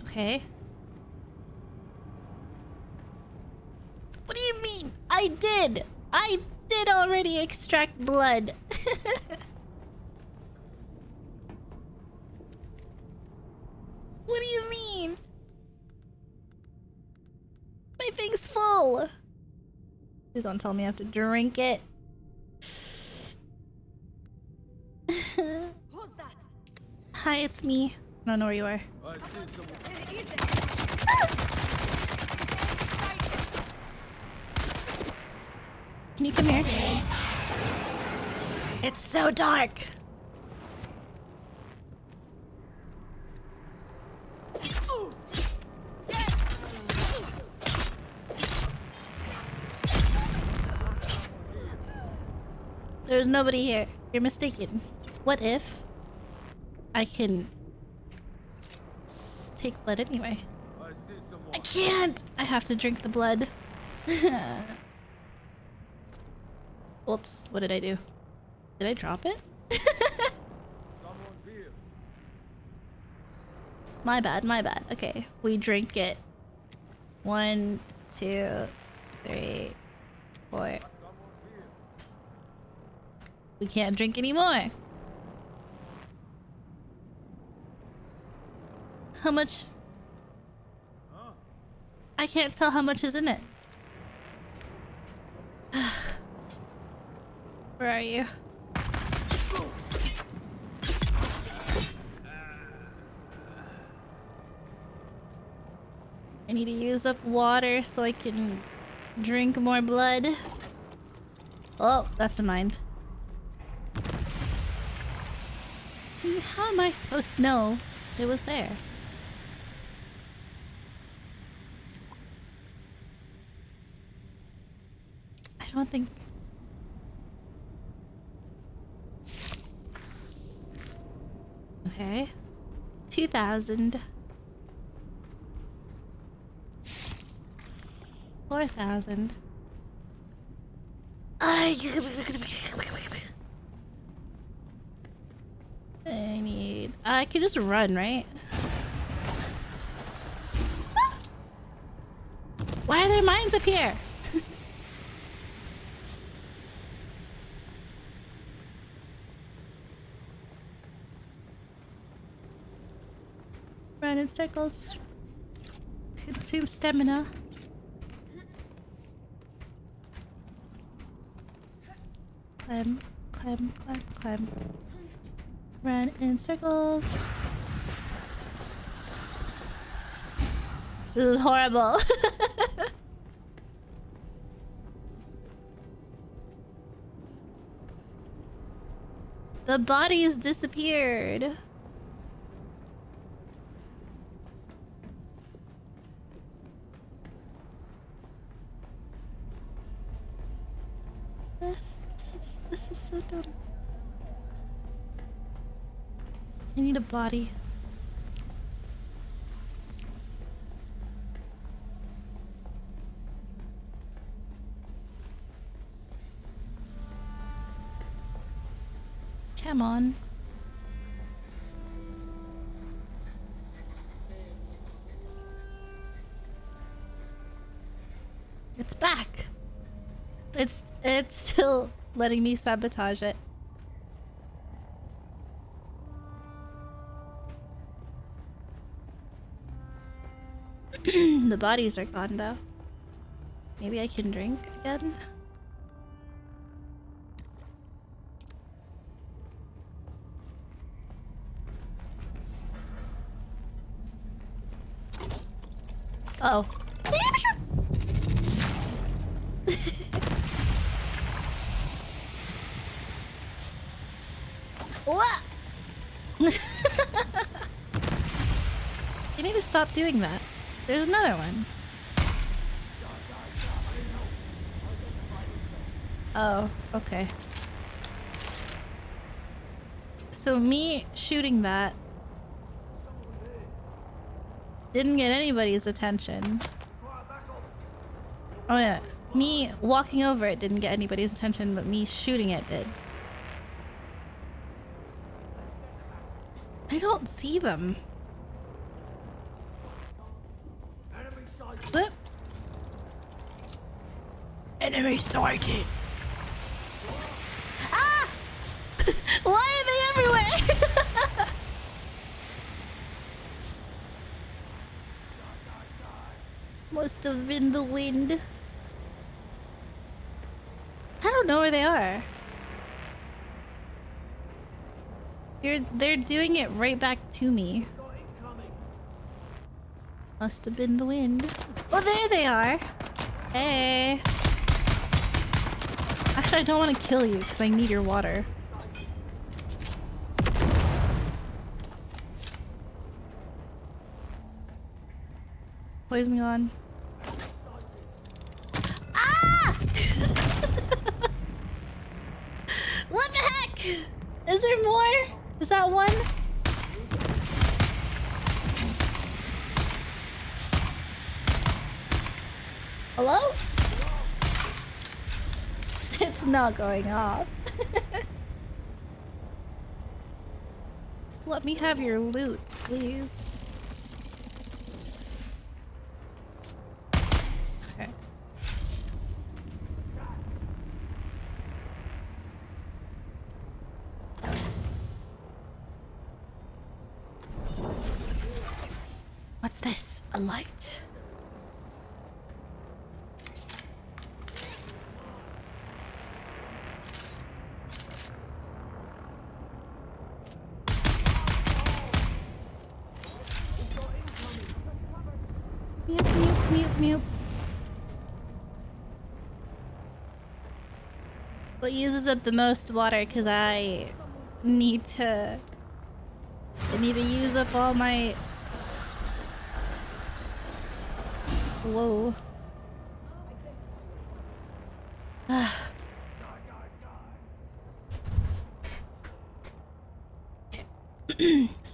Okay. What do you mean? I did already extract blood. What do you mean? My thing's full. Please don't tell me I have to drink it. Who's that? Hi, it's me. I don't know where you are. Can you come here? It's so dark. There's nobody here. You're mistaken. What if I can take blood anyway? I can't! I have to drink the blood. Whoops, what did I do? Did I drop it? My bad, my bad. Okay, we drink it. 1, 2, 3, 4. We can't drink anymore. How much? I can't tell how much is in it. Where are you? I need to use up water so I can drink more blood. Oh, that's a mine. See, how am I supposed to know it was there? I don't think... Okay. 2,000. 4,000. I need... I could just run, right? Why are there mines up here? Run in circles. Consume stamina. Climb, climb, climb, climb. Run in circles. This is horrible. The bodies disappeared. This is so dumb. I need a body. Come on. It's back. It's still letting me sabotage it. The bodies are gone though. Maybe I can drink again. Oh. What? You need to stop doing that. There's another one. Oh, okay. So me shooting that didn't get anybody's attention. Oh yeah, me walking over it didn't get anybody's attention, but me shooting it did. I don't see them. Whoop. Enemy sighted. Ah! Why are they everywhere? Must have been the wind. I don't know where they are. They're doing it right back to me. Must have been the wind. Oh, there they are. Hey. Actually, I don't want to kill you because I need your water. Poison gone. Ah! What the heck? Is there more? Is that one? Hello? It's not going off. Just let me have your loot, please. Okay. What's this? A light? Meow. What uses up the most water? Because I need to use up all my... Whoa.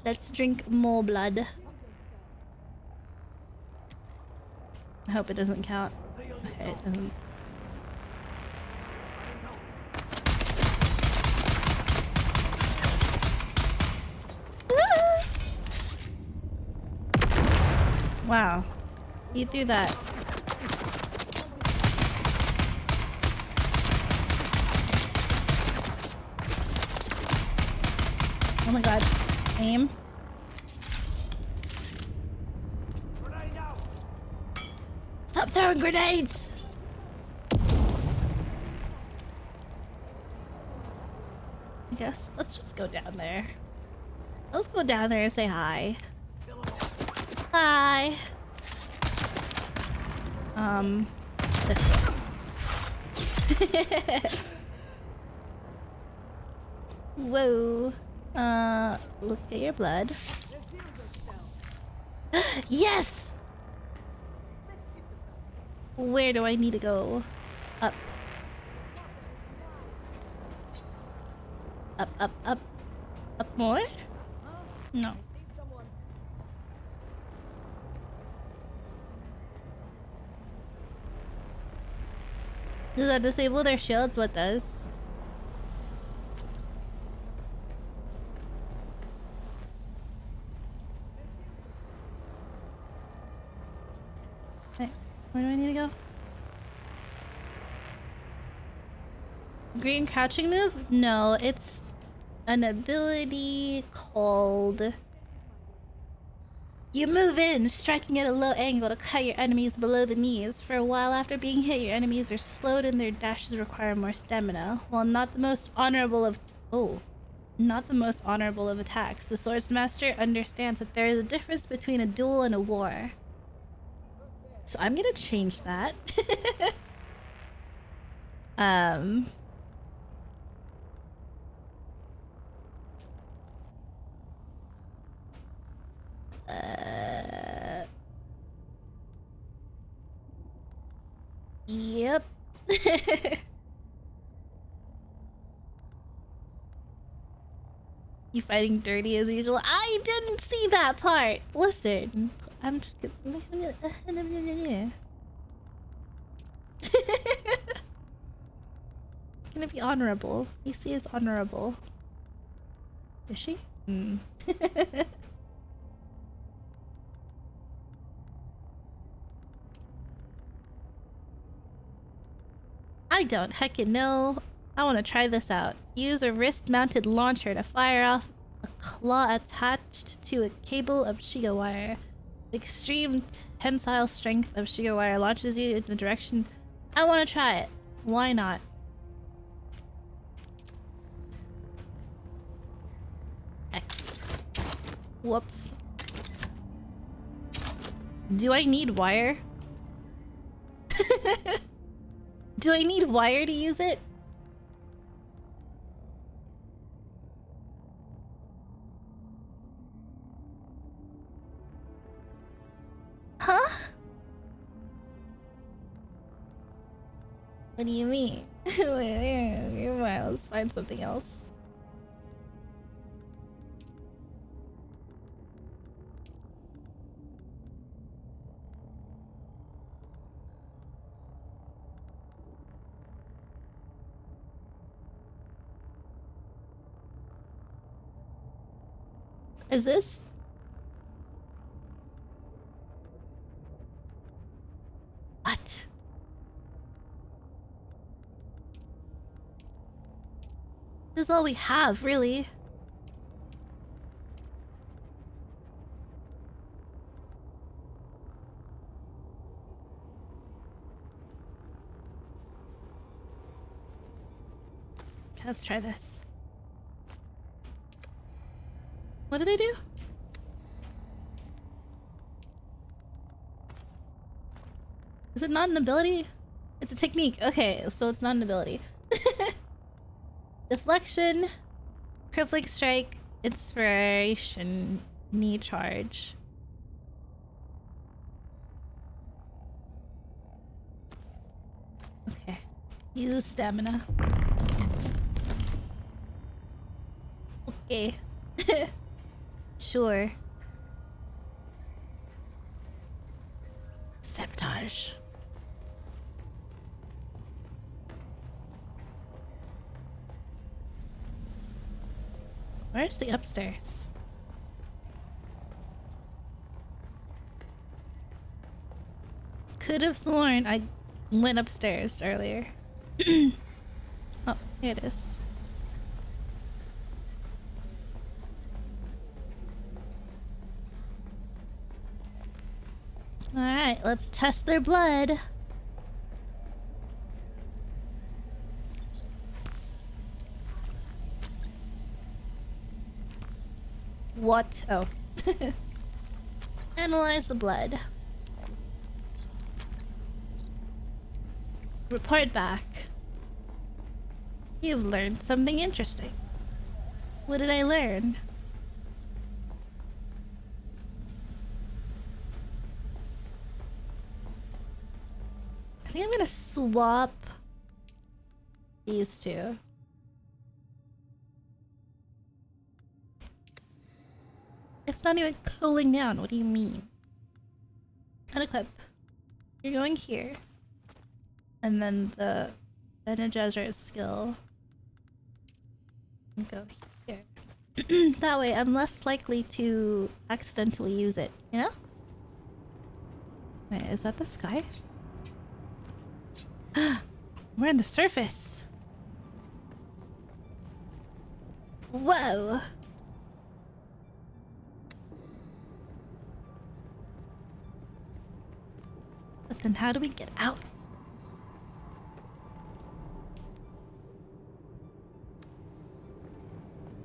Let's drink more blood. I hope it doesn't count. Okay, it doesn't. Wow. You threw that. Oh my god. Aim. Stop throwing grenades! I guess let's just go down there. Let's go down there and say hi. Hi. This way. Whoa. Let's get your blood. Yes! Where do I need to go? Up. Up. Up more? No. Does that disable their shields? What does? Okay, where do I need to go? Green crouching move? No, it's an ability called... You move in, striking at a low angle to cut your enemies below the knees. For a while after being hit, your enemies are slowed and their dashes require more stamina. While not the most honorable of... Not the most honorable of attacks, the Swordsmaster understands that there is a difference between a duel and a war. So I'm gonna change that. Yep. You fighting dirty as usual. I didn't see that part. Listen, I'm just gonna be honorable. EC is honorable. Is she? Hmm. I don't heckin' know. I want to try this out. Use a wrist-mounted launcher to fire off a claw attached to a cable of Shiga wire. The extreme tensile strength of Shiga wire launches you in the direction. I want to try it. Why not? X. Whoops. Do I need wire? Do I need wire to use it? Huh? What do you mean? Wait, let's find something else. Is this? What? This is all we have, really. Okay, let's try this. What did I do? Is it not an ability? It's a technique. Okay, so it's not an ability. Deflection, crippling strike, inspiration, knee charge. Okay. Uses stamina. Okay. Sure. Sabotage. Where's the upstairs? Could have sworn I went upstairs earlier. Oh, here it is. Alright, let's test their blood. What? Oh. Analyze the blood. Report back. You've learned something interesting. What did I learn? I think I'm gonna swap these two. It's not even cooling down. What do you mean? Unequip. You're going here. And then the Energizer skill. Go here. That way I'm less likely to accidentally use it, you know? Wait, is that the sky? We're on the surface. Whoa. But then how do we get out?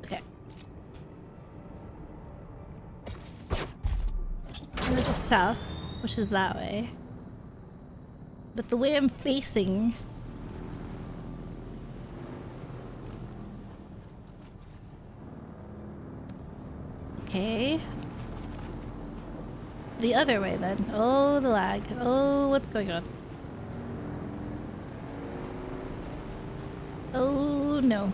Okay. I'm gonna go south, which is that way. But the way I'm facing... Okay. The other way then. Oh, the lag. Oh, what's going on? Oh, no.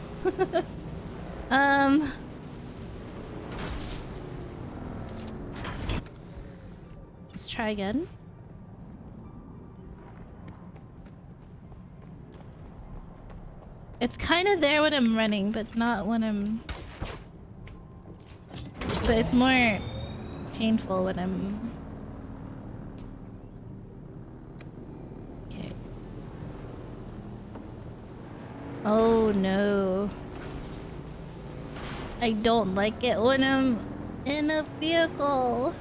try again. It's kind of there when I'm running, but not when I'm... But it's more painful when I'm... Okay. Oh no. I don't like it when I'm in a vehicle.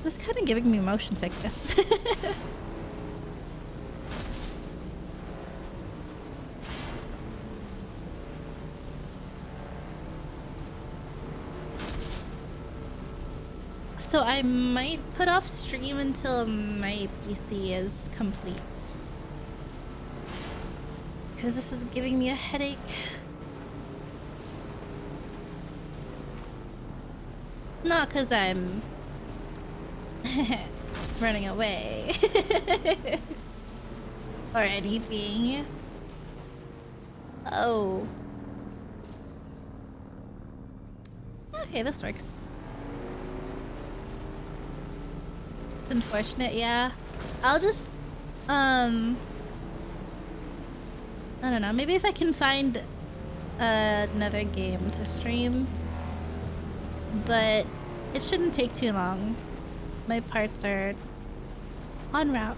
This is kind of giving me motion sickness. So I might put off stream until my PC is complete. Because this is giving me a headache. Not because I'm running away. Or anything. Oh. Okay, this works. It's unfortunate, yeah. I'll just, I don't know, maybe if I can find another game to stream. But it shouldn't take too long. My parts are en route.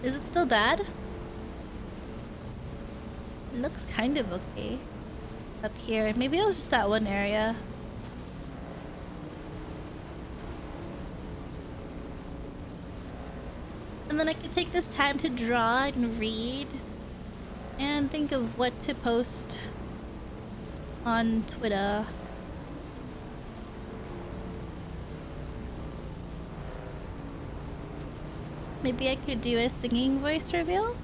Is it still bad? It looks kind of okay up here. Maybe it was just that one area. And then I could take this time to draw and read and think of what to post on Twitter. Maybe I could do a singing voice reveal?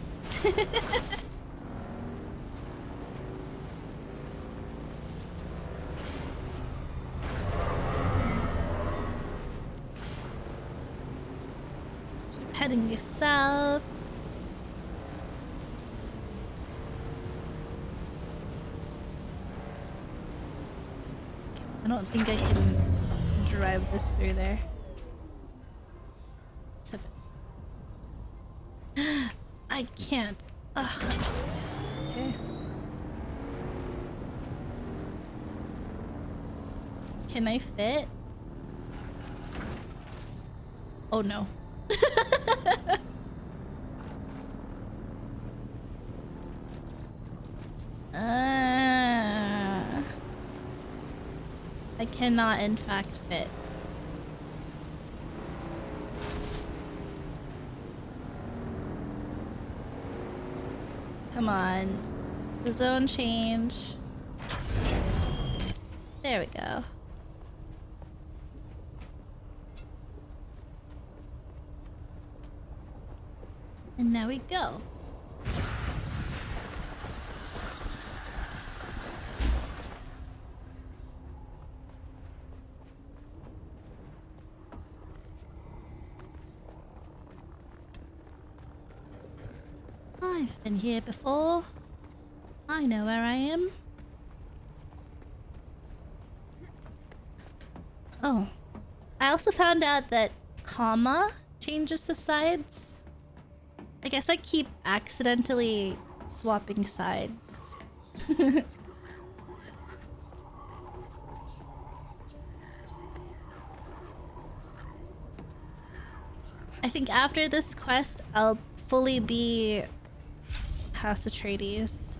Keep heading south. I don't think I can drive this through there. I can't. Ugh. Okay. Can I fit? Oh no. I cannot in fact fit. Come on. The zone change. There we go. And now we go. I've been here before. I know where I am. Oh. I also found out that comma changes the sides. I guess I keep accidentally swapping sides. I think after this quest, I'll fully be House Atreides.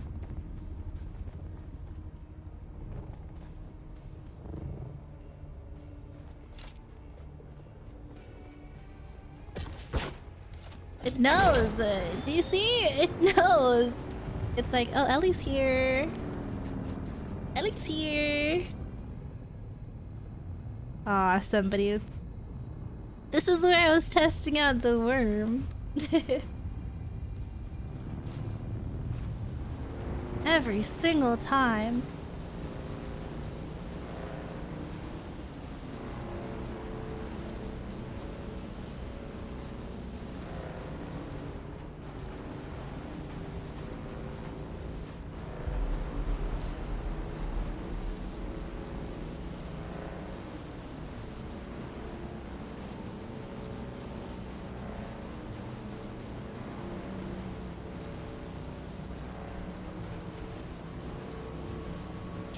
It knows! Do you see? It knows! It's like, oh, Ellie's here. Ellie's here. Aw, somebody. This is where I was testing out the worm. Every single time.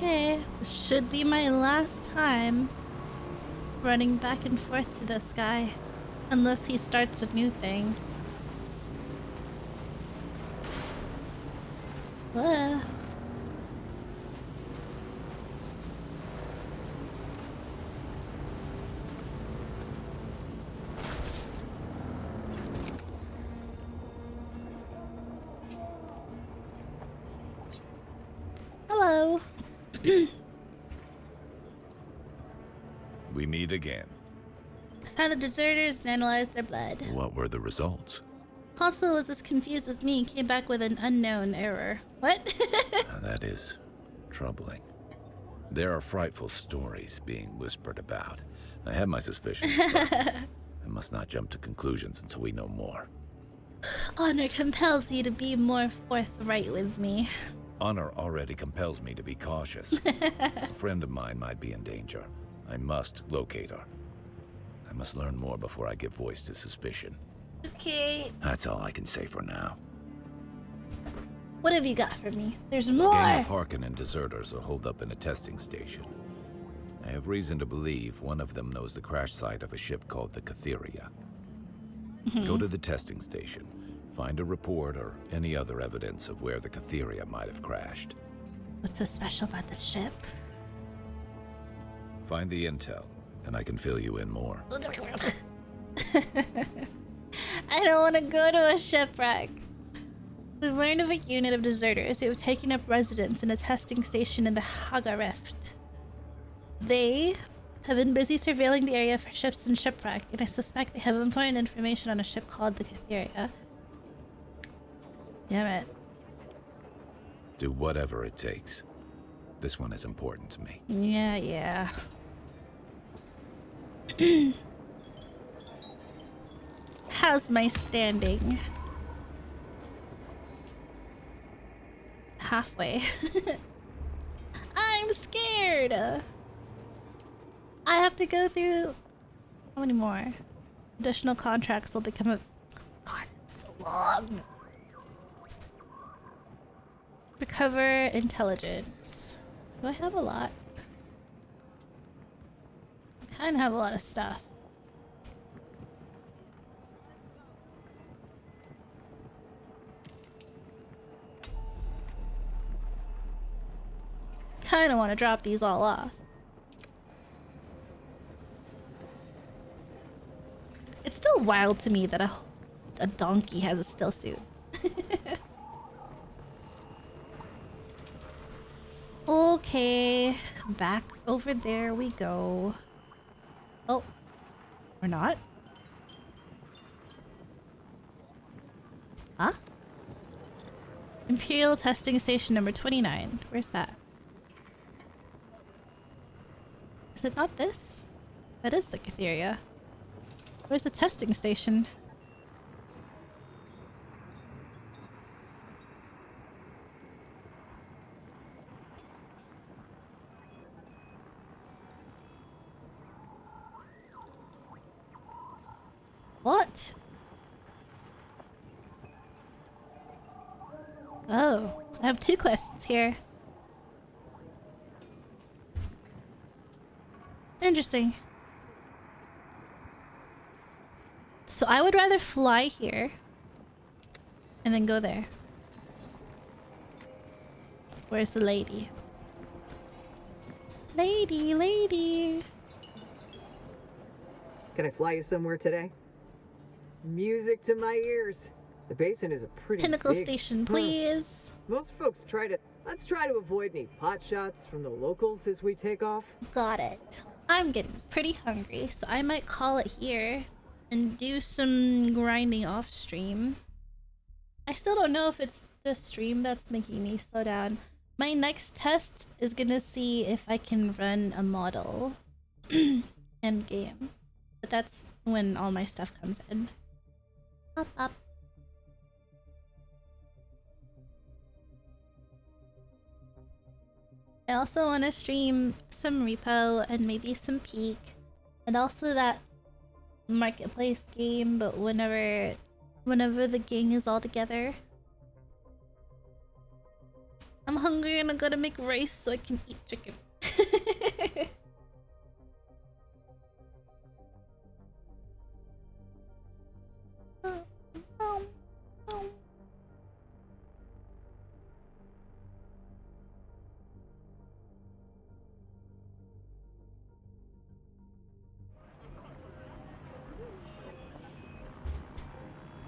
Okay, this should be my last time running back and forth to this guy. Unless he starts a new thing. Whoa. Hello. We meet again. I found the deserters and analyzed their blood. What were the results? Consul was as confused as me and came back with an unknown error. What? That is troubling. There are frightful stories being whispered about. I have my suspicions, but I must not jump to conclusions until we know more. Honor compels you to be more forthright with me. Honor already compels me to be cautious. A friend of mine might be in danger. I must locate her. I must learn more before I give voice to suspicion. Okay. That's all I can say for now. What have you got for me? There's A more! gang of Harkonnen deserters are holed up in a testing station. I have reason to believe one of them knows the crash site of a ship called the Catheria. Go to the testing station. Find a report or any other evidence of where the Catheria might have crashed. What's so special about this ship? Find the intel, and I can fill you in more. I don't want to go to a shipwreck. We learned of a unit of deserters who have taken up residence in a testing station in the Haga Rift. They have been busy surveilling the area for ships and shipwreck, and I suspect they have important information on a ship called the Catheria. Damn it. Do whatever it takes. This one is important to me. Yeah. How's my standing? Halfway. I'm scared. I have to go through... How many more? Additional contracts will become a... God, it's so long. Recover intelligence. Do I have a lot? I kind of have a lot of stuff. Kind of want to drop these all off. It's still wild to me that a donkey has a still suit. Okay, back over there we go. Oh, or not? Huh? Imperial testing station number 29. Where's that? Is it not this? That is the Catheria. Where's the testing station? What? Oh, I have 2 quests here. Interesting. So I would rather fly here and then go there. Where's the lady? Lady. Can I fly you somewhere today? Music to my ears. The basin is a pretty Pinnacle big... station, please. Most folks let's try to avoid any pot shots from the locals as we take off. Got it. I'm getting pretty hungry, so I might call it here and do some grinding off stream. I still don't know if it's the stream that's making me slow down. My next test is gonna see if I can run a model end game. But that's when all my stuff comes in. Up. I also want to stream some repo and maybe some peak, and also that marketplace game, but whenever the gang is all together. I'm hungry and I gotta make rice so I can eat chicken.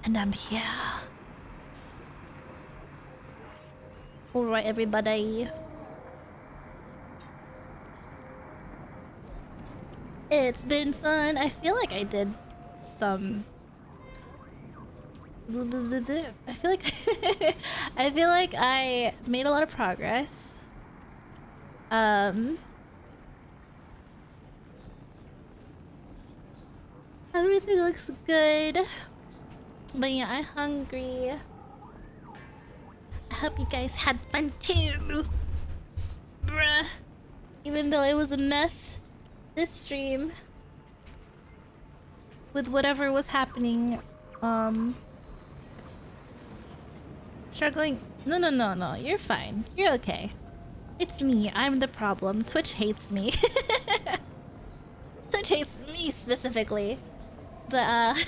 And I'm here. Alright, everybody. It's been fun. I feel like I did some... I feel like... I feel like I made a lot of progress. Everything looks good. But yeah, I'm hungry. I hope you guys had fun too. Bruh. Even though it was a mess this stream with whatever was happening. Struggling. No. You're fine. You're okay. It's me. I'm the problem. Twitch hates me. Twitch hates me specifically. But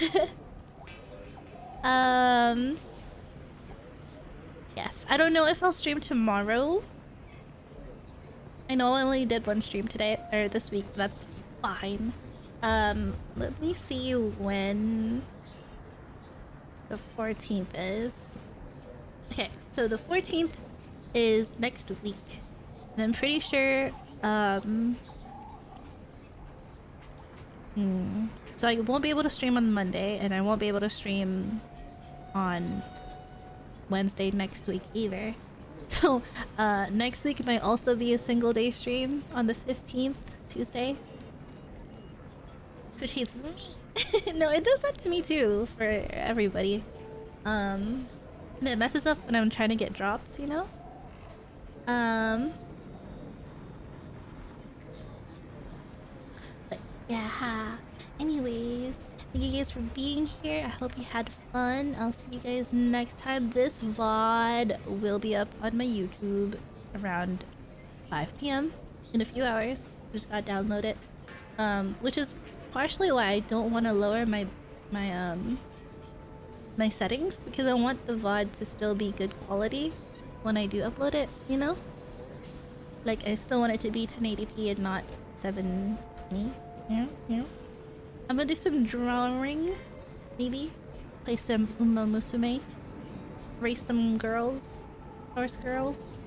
yes, I don't know if I'll stream tomorrow. I know I only did one stream today or this week, but that's fine. Let me see when the 14th is. Okay, so the 14th is next week. And I'm pretty sure so I won't be able to stream on Monday, and I won't be able to stream on Wednesday next week either. So next week might also be a single day stream on the 15th, Tuesday. Which hates me. No, it does that to me too, for everybody. And it messes up when I'm trying to get drops, you know? But yeah. Anyways, thank you guys for being here. I hope you had fun. I'll see you guys next time. This VOD will be up on my YouTube around 5 p.m. in a few hours. Just gotta download it. Which is partially why I don't want to lower my settings, because I want the VOD to still be good quality when I do upload it, you know? Like, I still want it to be 1080p and not 720. Yeah. I'm gonna do some drawing, maybe. Play some Uma Musume. Race some girls. Horse girls.